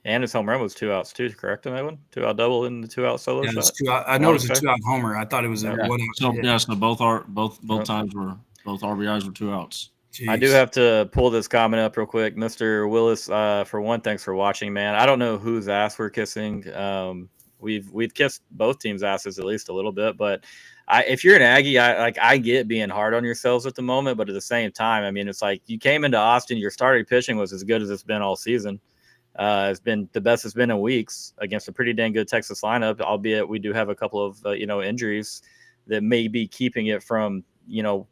And his home run was 2 outs too, correct on that one? 2-out double in the 2-out solo shot. I know it was a 2-out homer. I thought it was a 1-out. So both times were both RBIs were 2 outs. Jeez. I do have to pull this comment up real quick. Mr. Willis, for one, thanks for watching, man. I don't know whose ass we're kissing. We've kissed both teams' asses at least a little bit, but if you're an Aggie, I get being hard on yourselves at the moment, but at the same time, I mean, it's like you came into Austin, your starting pitching was as good as it's been all season. It's been the best it's been in weeks against a pretty dang good Texas lineup, albeit we do have a couple of injuries that may be keeping it from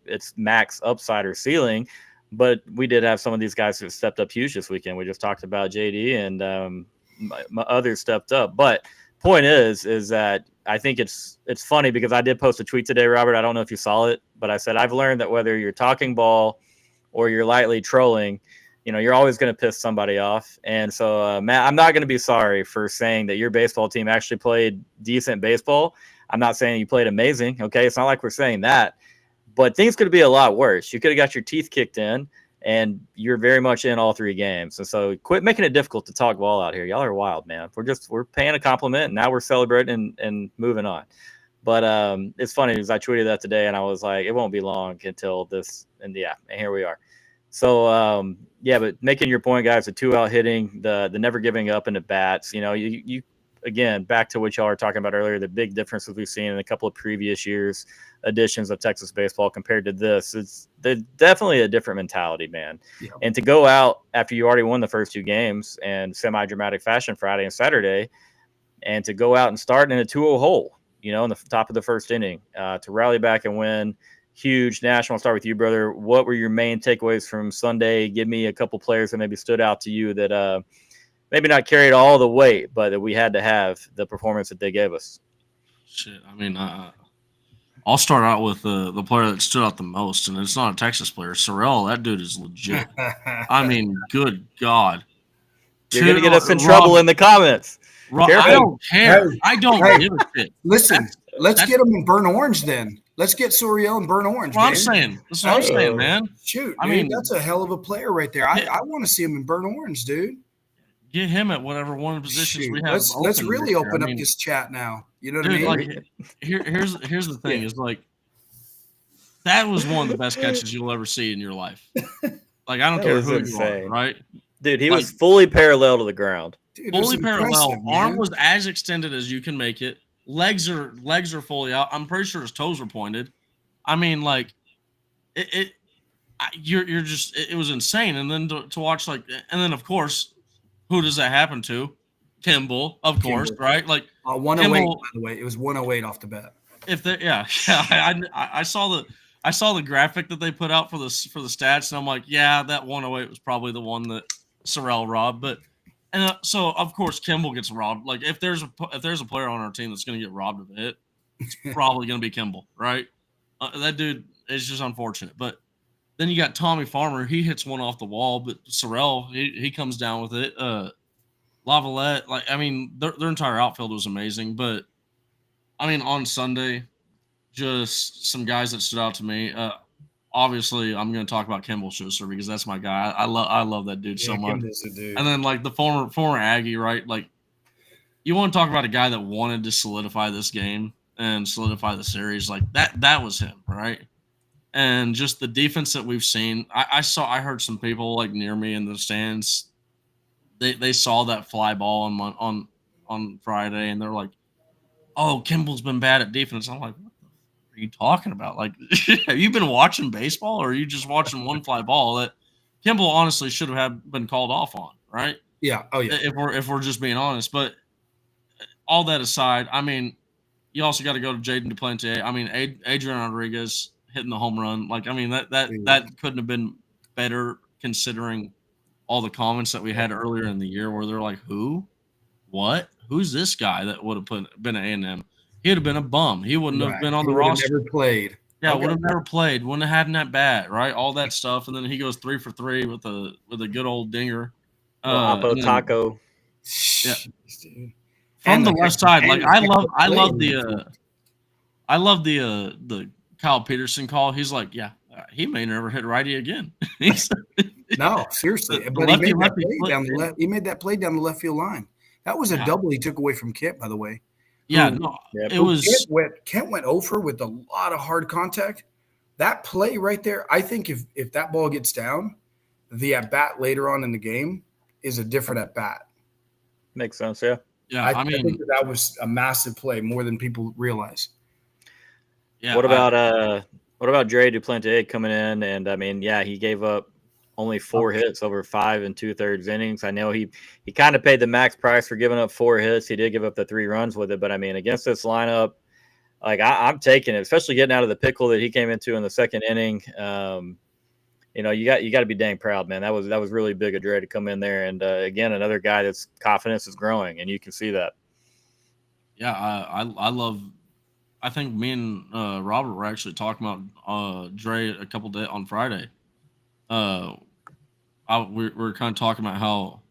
its max upside or ceiling. But we did have some of these guys who stepped up huge this weekend. We just talked about JD and my others stepped up. But point is that I think it's funny because I did post a tweet today, Robert. I don't know if you saw it, but I said I've learned that whether you're talking ball or you're lightly trolling, you're always going to piss somebody off. And so, Matt, I'm not going to be sorry for saying that your baseball team actually played decent baseball. I'm not saying you played amazing. Okay. It's not like we're saying that, but things could be a lot worse. You could have got your teeth kicked in and you're very much in all 3 games. And so quit making it difficult to talk ball out here. Y'all are wild, man. We're paying a compliment and now we're celebrating and moving on. But it's funny because I tweeted that today and I was like, it won't be long until this. And yeah, and here we are. So, yeah, but making your point, guys, the 2-out hitting, the never giving up in the bats, you again, back to what y'all were talking about earlier, the big differences we've seen in a couple of previous years editions of Texas baseball compared to this. They're definitely a different mentality, man. Yeah. And to go out after you already won the first two games and semi-dramatic fashion Friday and Saturday, and to go out and start in a 2-0 hole, in the top of the first inning, to rally back and win. Huge national. I'll start with you, brother. What were your main takeaways from Sunday? Give me a couple players that maybe stood out to you that maybe not carried all the weight, but that we had to have the performance that they gave us. Shit, I mean, I'll start out with the player that stood out the most, and it's not a Texas player. Sorrell, that dude is legit. I mean, good God. You're going to get us in trouble in the comments. I don't care. I don't give a shit. Listen, let's get them in burnt orange then. Let's get Soriel in burnt orange. That's what I'm saying, man. Shoot, dude, I mean, that's a hell of a player right there. I want to see him in burnt orange, dude. Get him at whatever one of the positions we have. Let's really open up this chat now. You know what I mean? Like, here's the thing: is like that was one of the best catches you'll ever see in your life. Like, I don't care who you are, right? Dude, he was fully parallel to the ground. Dude, fully parallel. Arm was as extended as you can make it. Legs are fully out. I'm pretty sure his toes were pointed. I mean, like, it was insane. And then to watch, like, and then of course, who does that happen to? Kimball, of course, right? Like 108, by the way. It was 108 off the bat. I saw the graphic that they put out for the stats, and I'm like, yeah, that 108 was probably the one that Sorrell robbed. But so of course Kimball gets robbed. Like, if there's a player on our team that's going to get robbed of a hit, it's probably going to be Kimball, right? That dude is just unfortunate. But then you got Tommy Farmer. He hits one off the wall, but Sorrell, he comes down with it. Lavalette, like, I mean, their entire outfield was amazing. But I mean, on Sunday, just some guys that stood out to me. Obviously, I'm going to talk about Kimball Schuster because that's my guy. I love that dude so much. Kimball's a dude. And then, like, the former Aggie, right? Like, you want to talk about a guy that wanted to solidify this game and solidify the series. Like, that was him, right? And just the defense that we've seen. I heard some people, like, near me in the stands. They saw that fly ball on Friday, and they're like, "Oh, Kimball's been bad at defense." I'm like, "What are you talking about? Like, have you been watching baseball, or are you just watching one fly ball that Kimball honestly should have been called off on?" Right? Yeah. Oh yeah. If we're just being honest, but all that aside, I mean, you also got to go to Jaden Duplantier. I mean, Adrian Rodriguez hitting the home run. Like, I mean, that couldn't have been better considering all the comments that we had earlier in the year where they're like, "Who? What? Who's this guy that would have been an A&M? He'd have been a bum. He wouldn't have been on the roster. Never played. Yeah, would have never played. Wouldn't have had that bat, right? All that stuff, and then he goes 3 for 3 with a good old dinger. Taco. Yeah. From the left side, like, I love the Kyle Peterson call. He's like, yeah, he may never hit righty again. No, seriously. But he made that play down the left field line. That was a double he took away from Kent, by the way. Yeah, no, it was. Kent went over with a lot of hard contact. That play right there, I think if that ball gets down, the at bat later on in the game is a different at bat. Makes sense, yeah. Yeah, I think that was a massive play, more than people realize. Yeah. What about Dre Duplantier coming in? And I mean, yeah, he gave up only 4 hits over 5 2/3 innings. I know he kind of paid the max price for giving up 4 hits. He did give up the 3 runs with it, but I mean, against this lineup, like, I'm taking it, especially getting out of the pickle that he came into in the second inning. You got to be dang proud, man. That was really big of Dre to come in there, and again, another guy that's confidence is growing, and you can see that. Yeah, I love. I think me and Robert were actually talking about Dre a couple days on Friday. We're kind of talking about how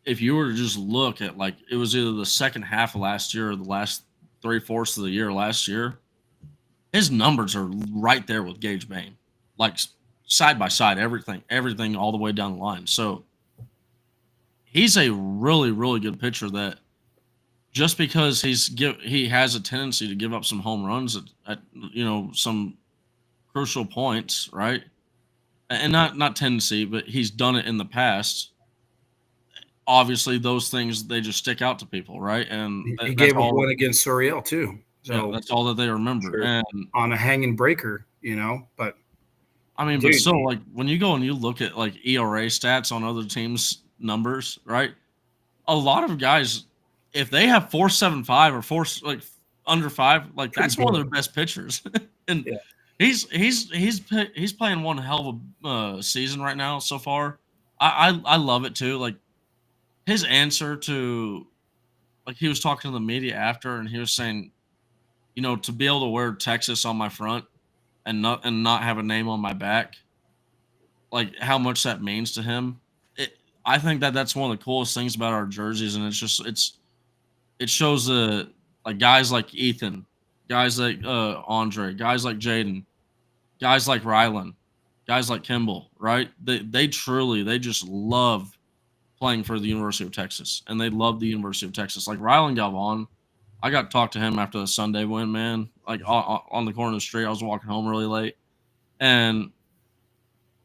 if you were to just look at, like, it was either the second half of last year or the last 3/4 of the year last year, his numbers are right there with Gage Bain, like side by side, everything all the way down the line. So he's a really, really good pitcher that just because he has a tendency to give up some home runs at some crucial points, right? And not tendency, but he's done it in the past. obviously those things, they just stick out to people, right? And He that's gave up all. one against Suriel too. Yeah, So that's all that they remember. Sure. And on a hanging breaker, but I mean, but dude, still, like when you go and you look at like ERA stats on other teams' numbers, right? A lot of guys, if they have 4.75 or like under 5, like pretty that's one of good. their best pitchers. And Yeah. he's playing one hell of a season right now so far. I love it too. Like his answer to, like, he was talking to the media after, and he was saying, to be able to wear Texas on my front and not have a name on my back, like how much that means to him. It, I think that's one of the coolest things about our jerseys, and it shows the, like, guys like Ethan, guys like Andre, guys like Jaden, guys like Rylan, guys like Kimball, right? They just love playing for the University of Texas, and they love the University of Texas. Like Rylan Galvan, I got to talk to him after the Sunday win, man. Like on the corner of the street, I was walking home really late, and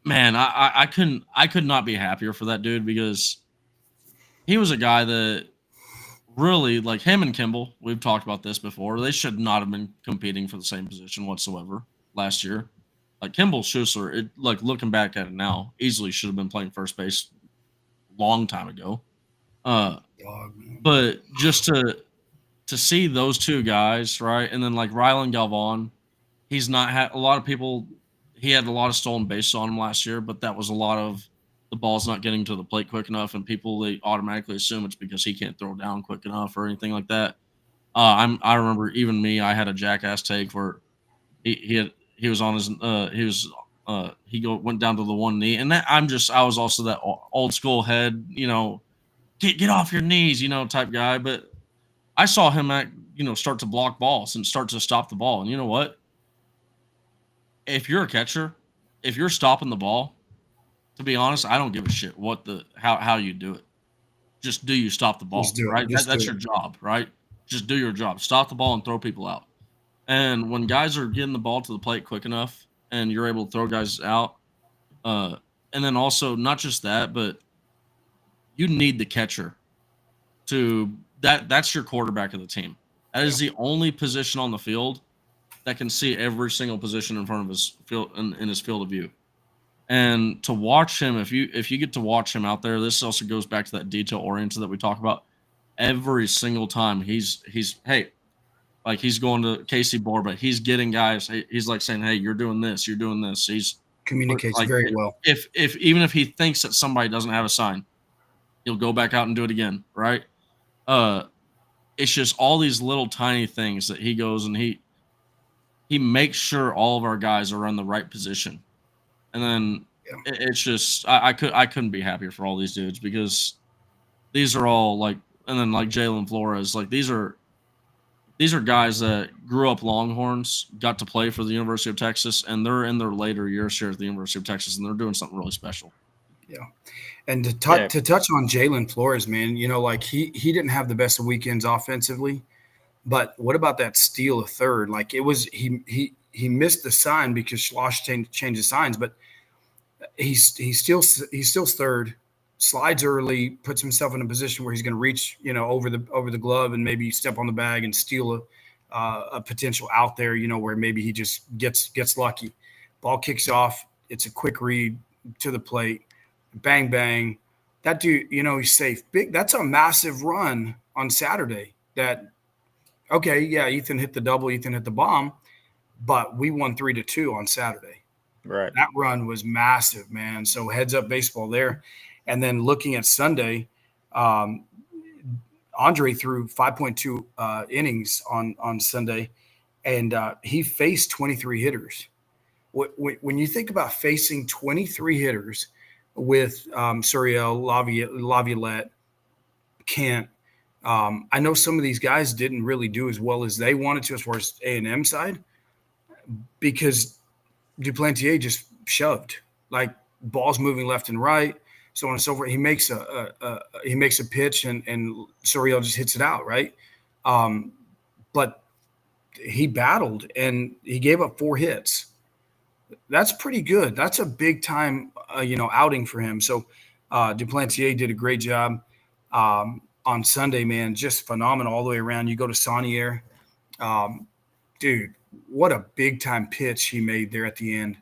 man, I could not be happier for that dude, because he was a guy that really, like, him and Kimball, we've talked about this before. They should not have been competing for the same position whatsoever last year. Like Kimball Schuessler, like looking back at it now, easily should have been playing first base long time ago. But just to see those two guys, right, and then like Rylan Galvan, he's not had a lot of people. He had a lot of stolen bases on him last year, but that was a lot of the ball's not getting to the plate quick enough, and people, they automatically assume it's because he can't throw down quick enough or anything like that. I remember, even me, I had a jackass take where he was on his went down to the one knee, and that I was also that old school head, get off your knees, type guy. But I saw him start to block balls and start to stop the ball, and you know what? If you're a catcher, if you're stopping the ball, to be honest, I don't give a shit how you do it. Just do you stop the ball, Just do it. right? Just That's do your it. job, right? Just do your job. Stop the ball and throw people out. And when guys are getting the ball to the plate quick enough, and you're able to throw guys out, and then also not just that, but you need the catcher that's your quarterback of the team. That is the only position on the field that can see every single position in front of his field, in his field of view. And to watch him, if you get to watch him out there, this also goes back to that detail oriented that we talk about. Every single time he's like he's going to Casey Borba, he's getting guys. He's like saying, "Hey, you're doing this. You're doing this." He's Communicates like, very well. If even if he thinks that somebody doesn't have a sign, he'll go back out and do it again, right? It's just all these little tiny things that he goes and he makes sure all of our guys are in the right position. And then it's just I couldn't be happier for all these dudes, because these are all like, and then like Jalen Flores, like these are guys that grew up Longhorns, got to play for the University of Texas, and they're in their later years here at the University of Texas, and they're doing something really special. Yeah. And to touch on Jalen Flores, man, like he didn't have the best of weekends offensively, but what about that steal of third? Like, it was he missed the sign because Schloss changed the signs, but he steals third, slides early, puts himself in a position where he's going to reach, over the glove and maybe step on the bag and steal a potential out there, where maybe he just gets lucky. Ball kicks off. It's a quick read to the plate. Bang, bang. That dude, he's safe. That's a massive run on Saturday. Okay, yeah, Ethan hit the double, Ethan hit the bomb, but we won 3-2 on Saturday. Right. That run was massive, man. So heads up baseball there. And then looking at Sunday, Andre threw 5.2 innings on Sunday, and he faced 23 hitters. When you think about facing 23 hitters with Suriel, Laviolette, Kent, I know some of these guys didn't really do as well as they wanted to as far as A&M side, because Duplantier just shoved, like balls moving left and right, so on and so forth. He makes a pitch and Suriel just hits it out, right? But he battled and he gave up 4 hits. That's pretty good. That's a big time, outing for him. So Duplantier did a great job. On Sunday, man, just phenomenal all the way around. You go to Saunier, dude, what a big time pitch he made there at the end.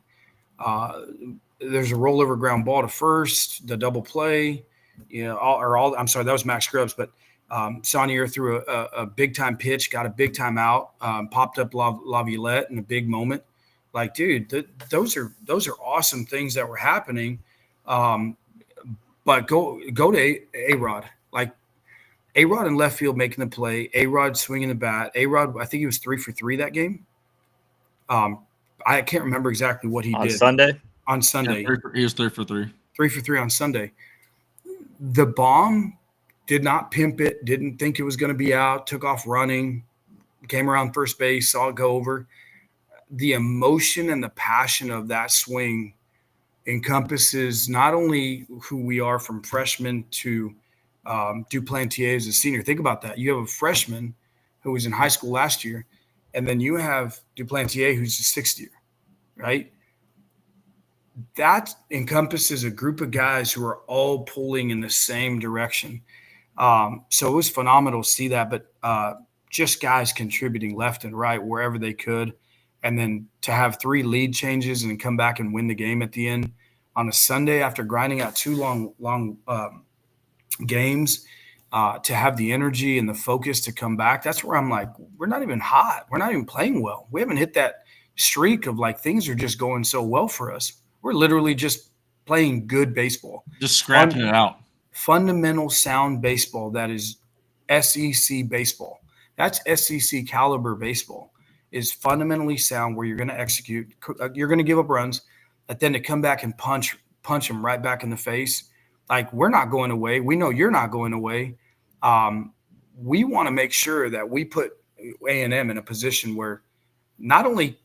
There's a rollover ground ball to first, the double play, I'm sorry, that was Max Scrubs, but Saunier threw a big time pitch, got a big time out, popped up Laviolette in a big moment. Like, dude, those are awesome things that were happening. But go to A-Rod. Like, A-Rod in left field making the play, A-Rod swinging the bat. A-Rod, I think he was 3 for 3 that game. I can't remember exactly what he did. On Sunday. Yeah, he was 3 for 3. 3 for 3 on Sunday. The bomb did not pimp it, didn't think it was going to be out, took off running, came around first base, saw it go over. The emotion and the passion of that swing encompasses not only who we are from freshman to Duplantier as a senior. Think about that. You have a freshman who was in high school last year, and then you have Duplantier who's a sixth year, right? That encompasses a group of guys who are all pulling in the same direction. So it was phenomenal to see that, but just guys contributing left and right wherever they could. And then to have 3 lead changes and then come back and win the game at the end on a Sunday after grinding out 2 long games, to have the energy and the focus to come back. That's where I'm like, we're not even hot. We're not even playing well. We haven't hit that streak of like things are just going so well for us. We're literally just playing good baseball. Just scrapping it out. Fundamental sound baseball that is SEC baseball. That's SEC caliber baseball. Is fundamentally sound where you're going to execute. You're going to give up runs, but then to come back and punch them right back in the face. Like, we're not going away. We know you're not going away. We want to make sure that we put A&M in a position where not only,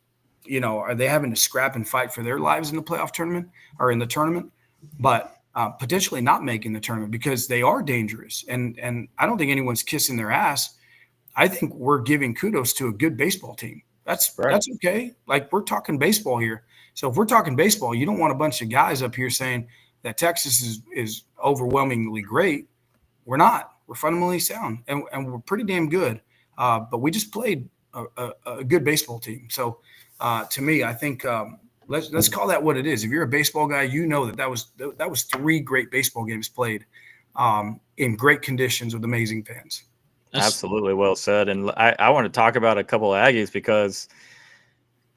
are they having to scrap and fight for their lives in the playoff tournament or in the tournament, but potentially not making the tournament because they are dangerous. And I don't think anyone's kissing their ass. I think we're giving kudos to a good baseball team. That's okay. Like, we're talking baseball here. So if we're talking baseball, you don't want a bunch of guys up here saying that Texas is overwhelmingly great. We're not. We're fundamentally sound, and we're pretty damn good. But we just played a good baseball team. So to me, I think let's call that what it is. If you're a baseball guy, you know that was 3 great baseball games played in great conditions with amazing fans. Absolutely, well said. And I want to talk about a couple of Aggies because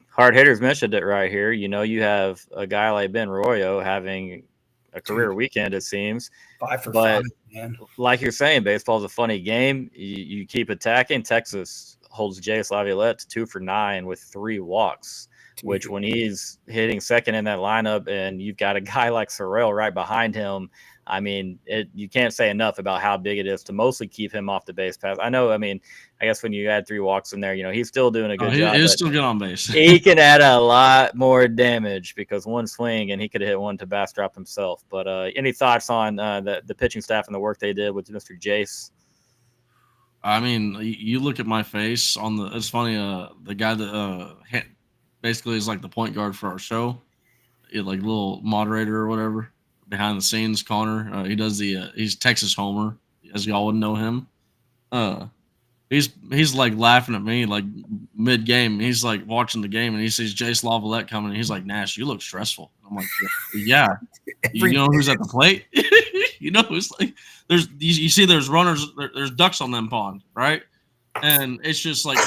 hard hitters mentioned it right here. You have a guy like Ben Royo having a career weekend, it seems. 5 for 5, man. Like you're saying, baseball is a funny game. You keep attacking. Texas holds Jace Laviolette to 2 for 9 with 3 walks, which when he's hitting second in that lineup and you've got a guy like Sorrell right behind him, I mean, you can't say enough about how big it is to mostly keep him off the base path. I know, I guess when you add 3 walks in there, he's still doing a good job. He's still good on base. He can add a lot more damage because one swing and he could have hit one to Bastrop himself. But any thoughts on the pitching staff and the work they did with Mr. Jace? I mean, you look at my face it's funny, the guy that basically is like the point guard for our show, like little moderator or whatever. Behind the scenes, Connor. He does he's Texas Homer, as y'all would know him. He's like laughing at me like mid game. He's like watching the game and he sees Jace Laviolette coming and he's like, Nash, you look stressful. I'm like, yeah. You know who's at the plate? Who's like you see there's runners, there's ducks on them pond, right? And it's just like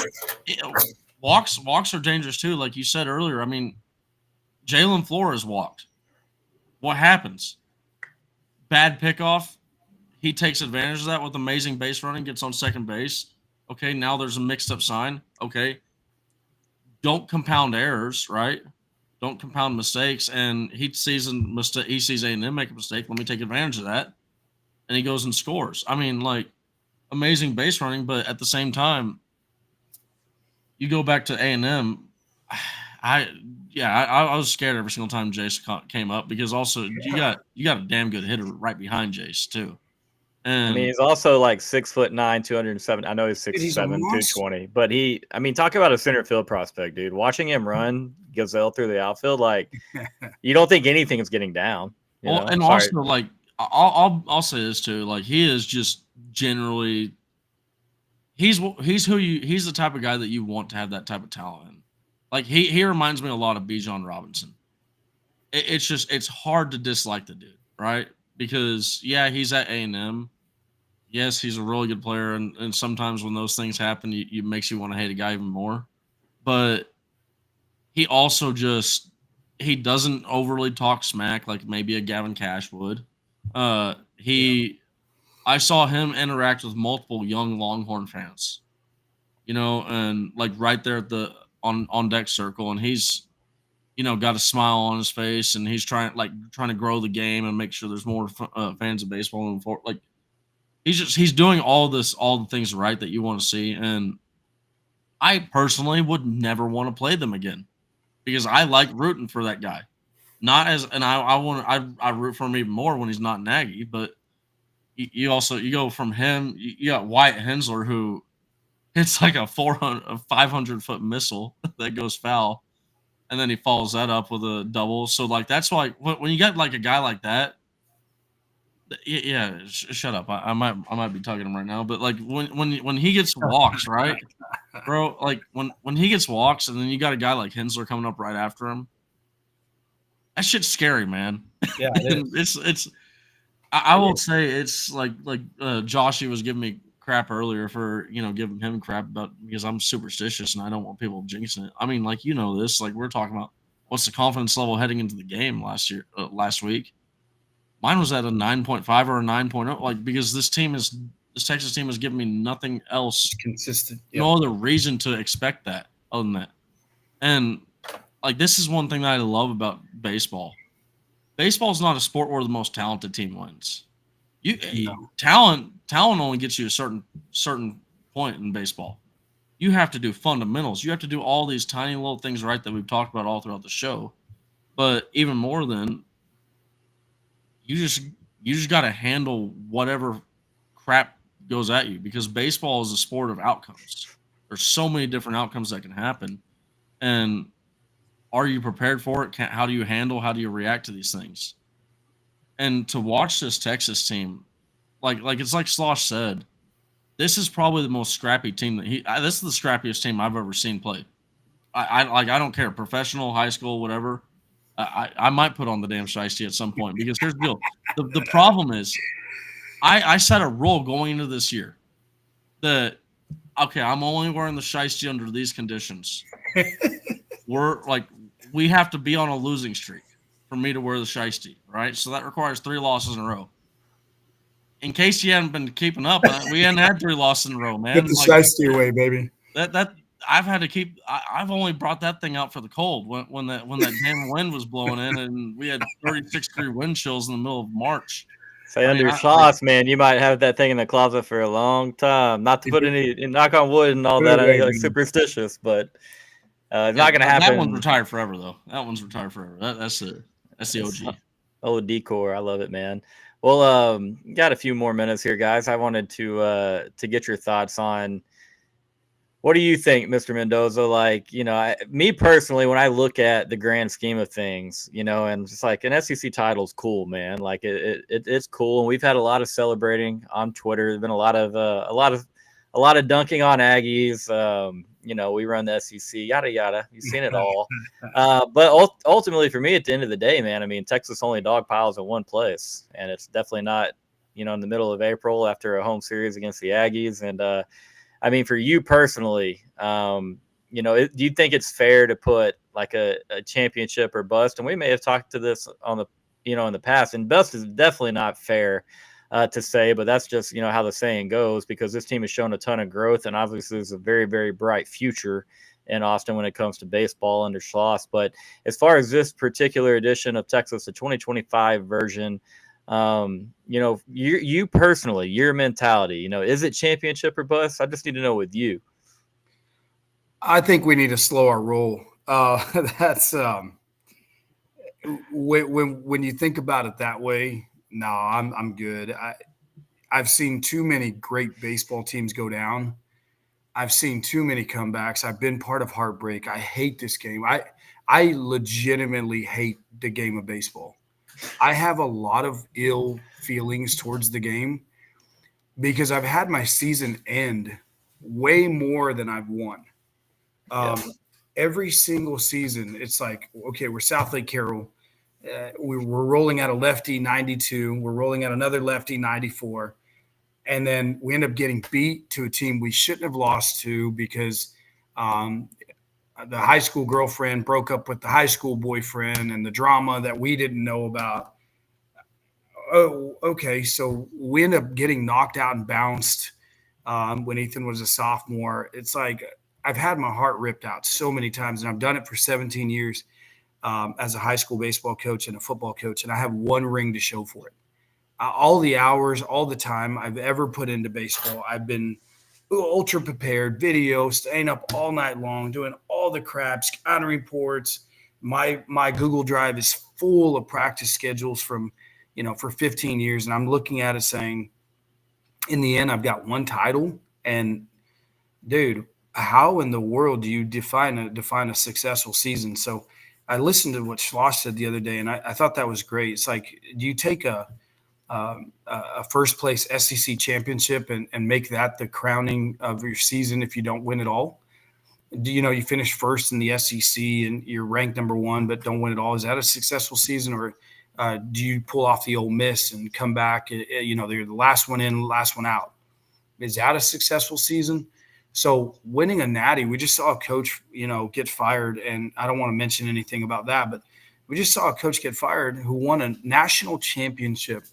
walks are dangerous too, like you said earlier. I mean, Jalen Flores walked. What happens? Bad pickoff. He takes advantage of that with amazing base running, gets on second base. Okay, now there's a mixed up sign. Okay. Don't compound errors, right? Don't compound mistakes. And he sees A&M make a mistake. Let me take advantage of that. And he goes and scores. I mean, like, amazing base running, but at the same time, you go back to A&M. I was scared every single time Jace came up because also you got a damn good hitter right behind Jace too. And he's also like 6'9", 207. I know he's 6'7", 220, but talk about a center field prospect, dude. Watching him run Gazelle through the outfield, like you don't think anything is getting down. Also like I'll say this too. Like he is just generally he's the type of guy that you want to have that type of talent in. Like he reminds me a lot of Bijan Robinson. It's hard to dislike the dude, right? Because yeah, he's at A&M. Yes, he's a really good player, and sometimes when those things happen, you makes you want to hate a guy even more. But he also just he doesn't overly talk smack like maybe a Gavin Cash would. He I saw him interact with multiple young Longhorn fans, and like right there at the on deck circle, and he's got a smile on his face, and he's trying to grow the game and make sure there's more fans of baseball moving forward. Like he's doing all the things right that you want to see, and I personally would never want to play them again because I like rooting for that guy. Not as, and I root for him even more when he's not Nagy, but you go from him. You got Wyatt Hensler who hits like a 500-foot missile that goes foul, and then he follows that up with a double. So like that's why when you get like a guy like that, yeah, shut up. I might be talking to him right now, but like when he gets walks, right, bro, like when he gets walks, and then you got a guy like Hensler coming up right after him, that shit's scary, man. Yeah, it is. it's I will say it's like Joshy was giving me crap earlier for giving him crap about because I'm superstitious and I don't want people jinxing it. I mean, like this, like we're talking about what's the confidence level heading into the game last week. Mine was at a 9.5 or a 9.0, like because this Texas team has given me nothing else, It's consistent. no other reason to expect that other than that. And like this is one thing that I love about baseball. Baseball is not a sport where the most talented team wins. Talent only gets you a certain point in baseball. You have to do fundamentals. You have to do all these tiny little things right that we've talked about all throughout the show. But even more than you just got to handle whatever crap goes at you because baseball is a sport of outcomes. There's so many different outcomes that can happen, and are you prepared for it? How do you react to these things? And to watch this Texas team, like it's like Slosh said, this is probably the most scrappy team this is the scrappiest team I've ever seen play. I don't care, professional, high school, whatever. I might put on the damn shiesty at some point because here's the deal. The problem is I set a rule going into this year that okay, I'm only wearing the shiesty under these conditions. We have to be on a losing streak for me to wear the shiesty, right? So that requires 3 losses in a row. In case you hadn't been keeping up, we hadn't had 3 losses in a row, man. Get the shiesty away, baby. That I've had to keep. I've only brought that thing out for the cold when that damn wind was blowing in, and we had 36-degree wind chills in the middle of March. Say under sauce, man. You might have that thing in the closet for a long time. Not to put any knock on wood and all that. I mean, like superstitious, but it's not going to happen. That one's retired forever, though. That one's retired forever. That's the OG. Oh, decor. I love it, man. Well, got a few more minutes here, guys. I wanted to get your thoughts on what do you think, Mr. Mendoza? Like, me personally, when I look at the grand scheme of things, and just like an SEC title is cool, man. Like it's cool, and we've had a lot of celebrating on Twitter. There's been a lot of dunking on Aggies. We run the SEC, yada yada. You've seen it all. But ultimately, for me, at the end of the day, man, I mean, Texas only dog piles in one place, and it's definitely not, in the middle of April after a home series against the Aggies. And I mean, for you personally, do you think it's fair to put like a championship or bust? And we may have talked to this on the, in the past, and bust is definitely not fair to say, but that's just, how the saying goes, because this team has shown a ton of growth, and obviously there's a very, very bright future in Austin when it comes to baseball under Schloss. But as far as this particular edition of Texas, the 2025 version, you personally, your mentality, is it championship or bust? I just need to know with you. I think we need to slow our roll. That's when you think about it that way. No, I'm good. I've seen too many great baseball teams go down. I've seen too many comebacks. I've been part of heartbreak. I hate this game. I legitimately hate the game of baseball. I have a lot of ill feelings towards the game because I've had my season end way more than I've won. Yeah. Every single season, it's like, okay, we're South Lake Carroll. We're rolling out a lefty 92. We're rolling out another lefty 94. And then we end up getting beat to a team we shouldn't have lost to because um, the high school girlfriend broke up with the high school boyfriend and the drama that we didn't know about. Oh, okay. So we end up getting knocked out and bounced when Ethan was a sophomore. It's like I've had my heart ripped out so many times, and I've done it for 17 years as a high school baseball coach and a football coach, and I have one ring to show for it. All the hours, all the time I've ever put into baseball, I've been ultra prepared, video, staying up all night long, doing all the crap, scouting reports. My Google Drive is full of practice schedules from, for 15 years, and I'm looking at it saying, in the end, I've got one title, and dude, how in the world do you define a successful season? So I listened to what Schloss said the other day, and I thought that was great. It's like, do you take a first place SEC championship and make that the crowning of your season if you don't win it all? You finish first in the SEC and you're ranked number one, but don't win it all. Is that a successful season, or do you pull off the Ole Miss and come back? They're the last one in, last one out. Is that a successful season? So winning a natty, we just saw a coach, get fired, and I don't want to mention anything about that, but we just saw a coach get fired who won a national championship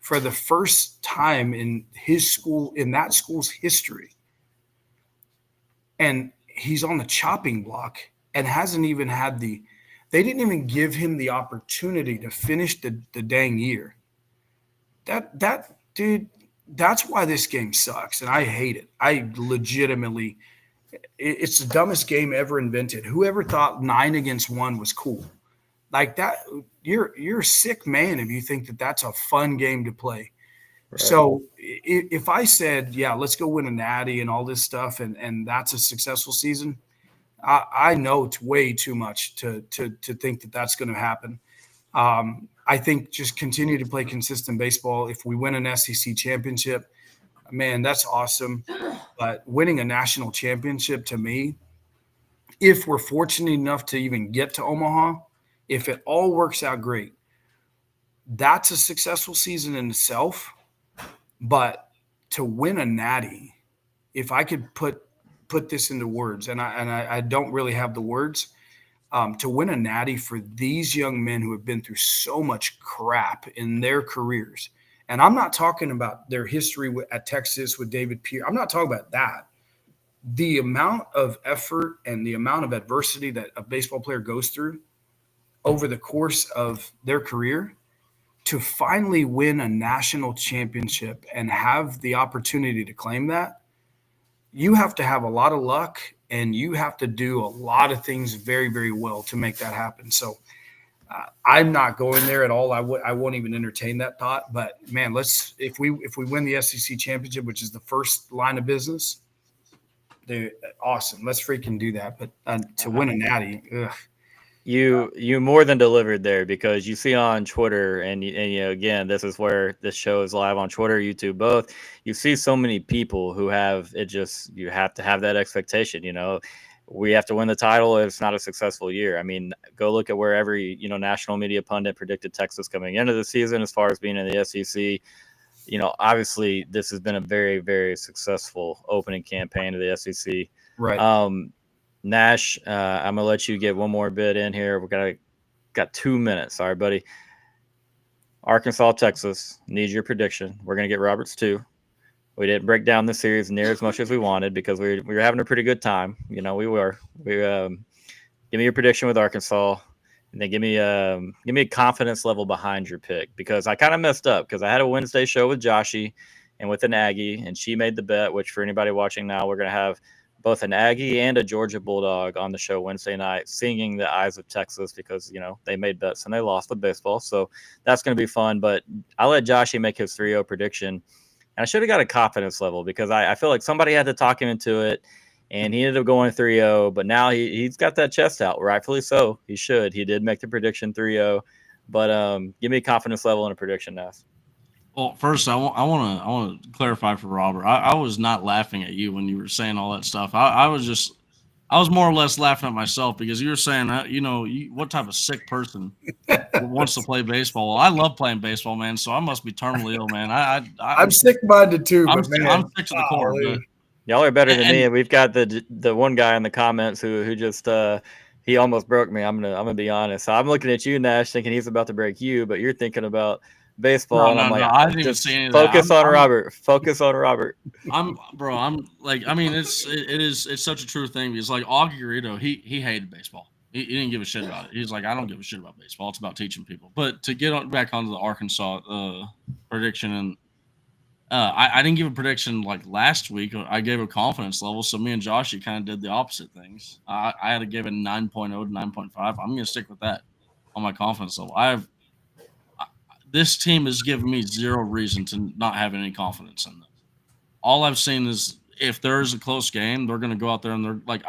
for the first time in that school's history. And he's on the chopping block and hasn't even had they didn't even give him the opportunity to finish the dang year. That dude, that's why this game sucks. And I hate it. I legitimately, it's the dumbest game ever invented. Whoever thought 9-against-1 was cool? Like that, you're a sick man if you think that that's a fun game to play. Right. So if I said, yeah, let's go win a natty and all this stuff, and that's a successful season, I know it's way too much to think that that's going to happen. I think just continue to play consistent baseball. If we win an SEC championship, man, that's awesome. But winning a national championship, to me, if we're fortunate enough to even get to Omaha, if it all works out great, that's a successful season in itself. But to win a natty, if I could put this into words, and I don't really have the words, to win a natty for these young men who have been through so much crap in their careers, and I'm not talking about their history at Texas with David Pierce. I'm not talking about that. The amount of effort and the amount of adversity that a baseball player goes through over the course of their career, to finally win a national championship and have the opportunity to claim that, you have to have a lot of luck and you have to do a lot of things very, very well to make that happen. So I'm not going there at all. I won't even entertain that thought. But man, if we win the SEC championship, which is the first line of business, dude, awesome. Let's freaking do that. But to win a natty, ugh. You more than delivered there, because you see on Twitter, and again, this is where this show is live on Twitter, YouTube, both. You see so many people who have it. Just, you have to have that expectation. We have to win the title if it's not a successful year. I mean, go look at where every national media pundit predicted Texas coming into the season as far as being in the SEC. Obviously, this has been a very, very successful opening campaign of the SEC. Right. Nash, I'm gonna let you get one more bit in here. Got 2 minutes. Sorry, buddy. Arkansas, Texas. Need your prediction. We're gonna get Roberts too. We didn't break down the series near as much as we wanted because we were having a pretty good time. We were. Give me your prediction with Arkansas, and then give me a confidence level behind your pick, because I kind of messed up because I had a Wednesday show with Joshy and with an Aggie, and she made the bet. Which, for anybody watching now, we're gonna have both an Aggie and a Georgia Bulldog on the show Wednesday night, singing the Eyes of Texas, because, they made bets and they lost the baseball. So that's going to be fun. But I'll let Joshy make his 3-0 prediction. And I should have got a confidence level, because I feel like somebody had to talk him into it, and he ended up going 3-0. But now he's got that chest out, rightfully so. He should. He did make the prediction 3-0. But give me a confidence level and a prediction, Nas. Well, first, I want to clarify for Robert. I was not laughing at you when you were saying all that stuff. I was more or less laughing at myself because you were saying, what type of sick person wants to play baseball? Well, I love playing baseball, man. So I must be terminally ill, man. I'm sick-minded too, I'm but man, I'm sick to the core. But Y'all are better than me, and and we've got the one guy in the comments who just he almost broke me. I'm gonna be honest. So I'm looking at you, Nash, thinking he's about to break you, but you're thinking about baseball, and I'm no, like, I didn't even just see any of that. focus on Robert. Focus on Robert. Bro. I'm like, I mean, it's such a true thing because like Augie Garrido, he hated baseball. He didn't give a shit about it. He's like, I don't give a shit about baseball. It's about teaching people. But to get back onto the Arkansas prediction, and I didn't give a prediction like last week. I gave a confidence level. So me and Joshy kind of did the opposite things. I had to give it 9.0 to 9.5. I'm going to stick with that on my confidence level. This team has given me zero reason to not have any confidence in them. All I've seen is if there's a close game, they're going to go out there and they're like,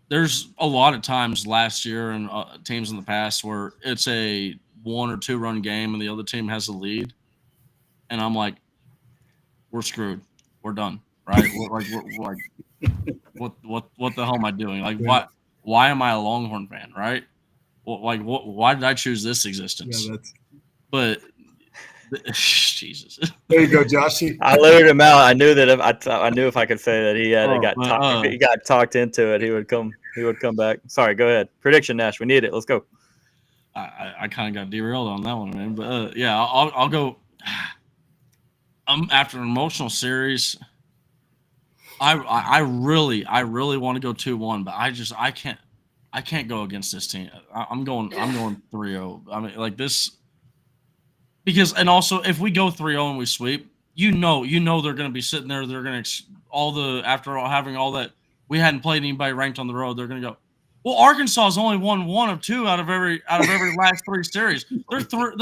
there's a lot of times last year and teams in the past where it's a 1 or 2 run game and the other team has the lead. And I'm like, we're screwed. We're done. Right. We're like, what the hell am I doing? Like, why am I a Longhorn fan? Right. Why did I choose this existence? Yeah, but Jesus. there you go, Joshy. I lured him out. I knew that I knew if I could say that he got talked into it, he would come back. Sorry, go ahead. Prediction, Nash. We need it. Let's go. I kind of got derailed on that one, man. But yeah, I'll go. After an emotional series, I really want to go 2-1, but I can't go against this team. I'm going 3-0. I mean, like this. Because and also if we go 3-0 and we sweep, you know they're going to be sitting there. They're going to after having all that, we hadn't played anybody ranked on the road. They're going to go, well, Arkansas has only won 1 of 2 out of every last 3 series. They're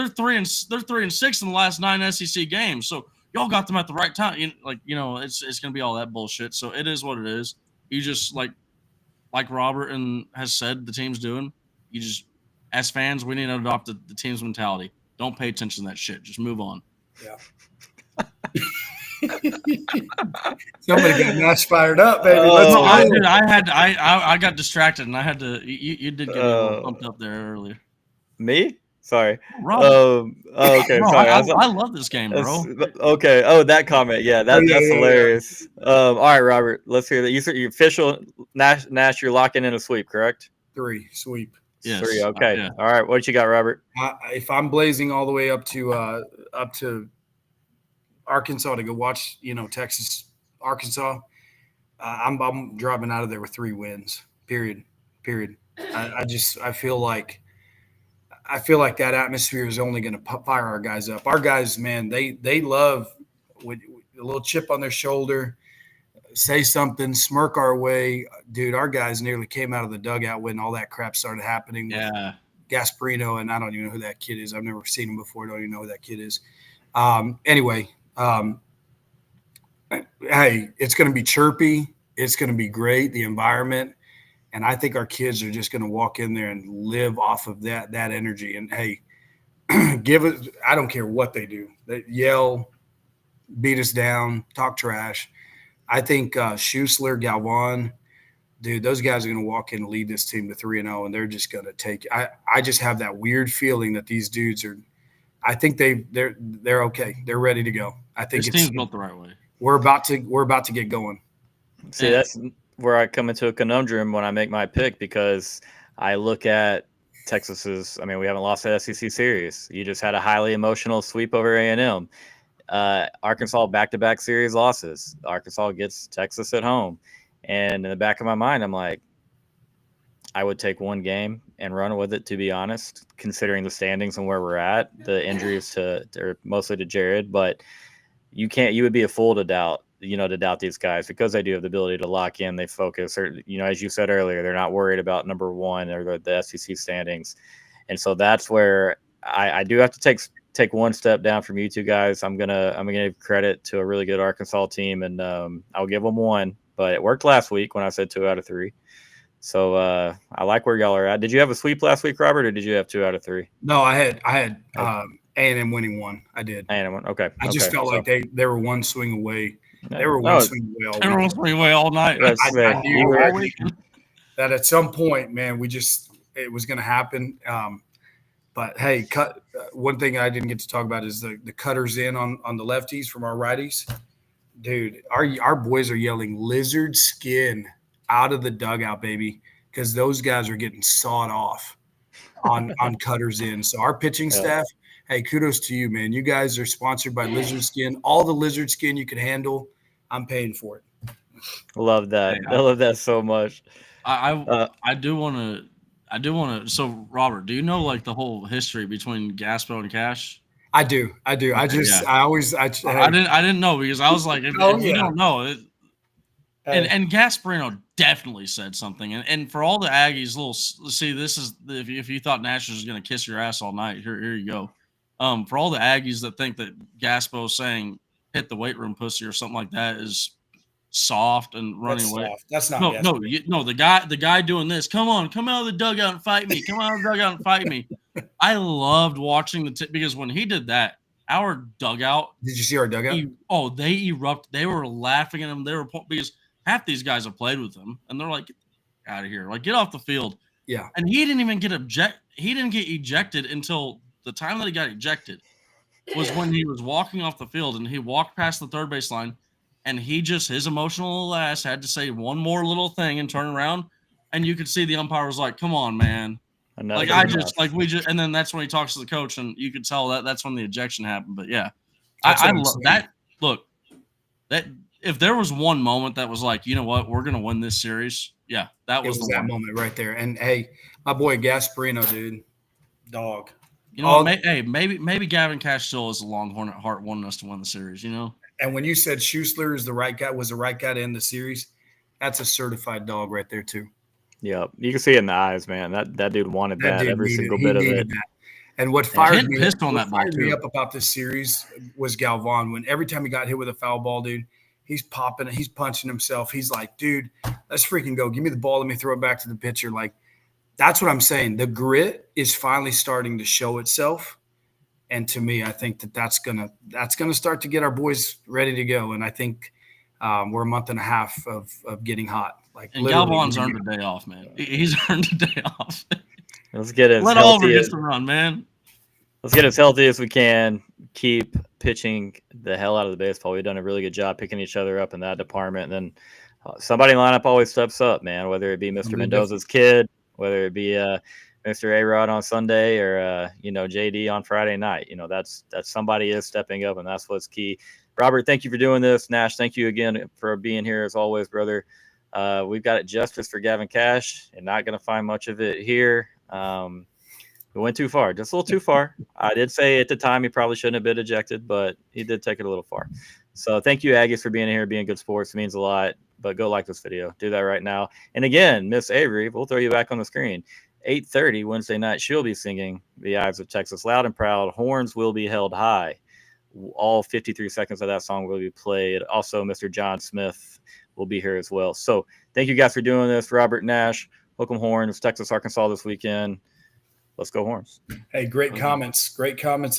3 and 6 in the last 9 SEC games. So y'all got them at the right time. It's going to be all that bullshit. So it is what it is. You just like Robert has said the team's doing. You just as fans, we need to adopt the team's mentality. Don't pay attention to that shit. Just move on. Yeah. Somebody got Nash fired up, baby. I got distracted and I had to. You did get me a little pumped up there earlier. Me? Sorry. Okay. Bro, sorry. I love this game, bro. Okay. Oh, that comment. Yeah, that's hilarious. Yeah. All right, Robert. Let's hear that. You said your official Nash. You're locking in a sweep, correct? 3 sweep. Yes. 3. Okay. Yeah. All right. What you got, Robert? If I'm blazing all the way up to Arkansas to go watch, Texas, Arkansas, I'm driving out of there with 3 wins. Period. I feel like that atmosphere is only going to fire our guys up. Our guys, man, they love with a little chip on their shoulder. Say something, smirk our way. Dude, our guys nearly came out of the dugout when all that crap started happening. Yeah. Gasparino, and I don't even know who that kid is. I've never seen him before. I don't even know who that kid is. Hey, it's going to be chirpy. It's going to be great, the environment. And I think our kids are just going to walk in there and live off of that energy. And, hey, give it – I don't care what they do. They yell, beat us down, talk trash. I think Schussler, Galvan, dude, those guys are going to walk in and lead this team to 3-0, and they're just going to take – I just have that weird feeling that these dudes are – I think they're okay. They're ready to go. I think this team's built the right way. We're about to get going. See, that's where I come into a conundrum when I make my pick because I look at Texas's – I mean, we haven't lost that SEC series. You just had a highly emotional sweep over A&M. Arkansas back-to-back series losses. Arkansas gets Texas at home. And in the back of my mind, I'm like, I would take one game and run with it, to be honest, considering the standings and where we're at, the injuries mostly to Jared. But you would be a fool to doubt these guys because they do have the ability to lock in. They focus, or, as you said earlier, they're not worried about number 1 or the SEC standings. And so that's where I do have to take one step down from you two guys. I'm gonna give credit to a really good Arkansas team, and I'll give them 1. But it worked last week when I said 2 out of 3. So I like where y'all are at. Did you have a sweep last week, Robert, or did you have 2 out of 3? No, I had A&M winning one. I did. Okay. I just felt like they were one swing away. Yeah. They were one swing away all Everyone's week. swing away all night. I knew all weekend. that at some point, man, it was going to happen. But hey, one thing I didn't get to talk about is the cutters in on the lefties from our righties. Dude, our boys are yelling lizard skin out of the dugout, baby, because those guys are getting sawed off on cutters in. So our pitching staff, hey, kudos to you, man. You guys are sponsored by Lizard Skin. All the lizard skin you can handle, I'm paying for it. Love that. I love that so much. I do want to. So, Robert, do you know like the whole history between Gaspo and Cash? I do. I didn't know because I was like, if you don't know, and Gasparino definitely said something. And for all the Aggies, this is if you thought Nash was going to kiss your ass all night, here you go. For all the Aggies that think that Gaspo saying hit the weight room pussy or something like that is soft and running away. Soft. That's not no. The guy doing this. Come out of the dugout and fight me. Come out of the dugout and fight me. I loved watching because when he did that, our dugout. Did you see our dugout? They erupt. They were laughing at him. They were because half these guys have played with him, and they're like, "Get out of here! Like, get off the field." Yeah. And he didn't even He didn't get ejected until the time that he got ejected was when he was walking off the field, and he walked past the third base line. And his emotional ass had to say one more little thing and turn around. And you could see the umpire was like, come on, man. And then that's when he talks to the coach, and you could tell that's when the ejection happened. But yeah, I love that. Look, that if there was one moment that was like, you know what, we're going to win this series. Yeah, that was that moment right there. And hey, my boy Gasparino, dude, dog. You know what? Maybe Gavin Cash still is a Longhorn at heart, wanting us to win the series, you know? And when you said Schuessler was the right guy to end the series, that's a certified dog right there too. Yeah, you can see it in the eyes, man. That dude wanted that every single bit of it. That. And what fired me up about this series was Galvan. When every time he got hit with a foul ball, dude, he's popping, he's punching himself. He's like, dude, let's freaking go. Give me the ball. Let me throw it back to the pitcher. Like, that's what I'm saying. The grit is finally starting to show itself. And to me, I think that's gonna start to get our boys ready to go. And I think we're a month and a half of getting hot. Like, and Galvan's earned a day off, man. He's earned a day off. Let's get as Let Oliver get the run, man. Let's get as healthy as we can. Keep pitching the hell out of the baseball. We've done a really good job picking each other up in that department. And then somebody in the lineup always steps up, man. Whether it be Mr. Mendoza's kid, whether it be Mr. A-Rod on Sunday or, JD on Friday night. That's somebody is stepping up, and that's what's key. Robert, thank you for doing this. Nash, thank you again for being here as always, brother. We've got it justice for Gavin Cash and not going to find much of it here. We went too far, just a little too far. I did say at the time he probably shouldn't have been ejected, but he did take it a little far. So thank you, Aggies, for being here, being good sports. It means a lot. But go like this video. Do that right now. And again, Miss Avery, we'll throw you back on the screen. 8:30 Wednesday night, she'll be singing The Eyes of Texas. Loud and proud, horns will be held high. All 53 seconds of that song will be played. Also, Mr. John Smith will be here as well. So thank you guys for doing this. Robert, Nash, Hook'em Horns, Texas, Arkansas this weekend. Let's go Horns. Hey, great comments. Great comments.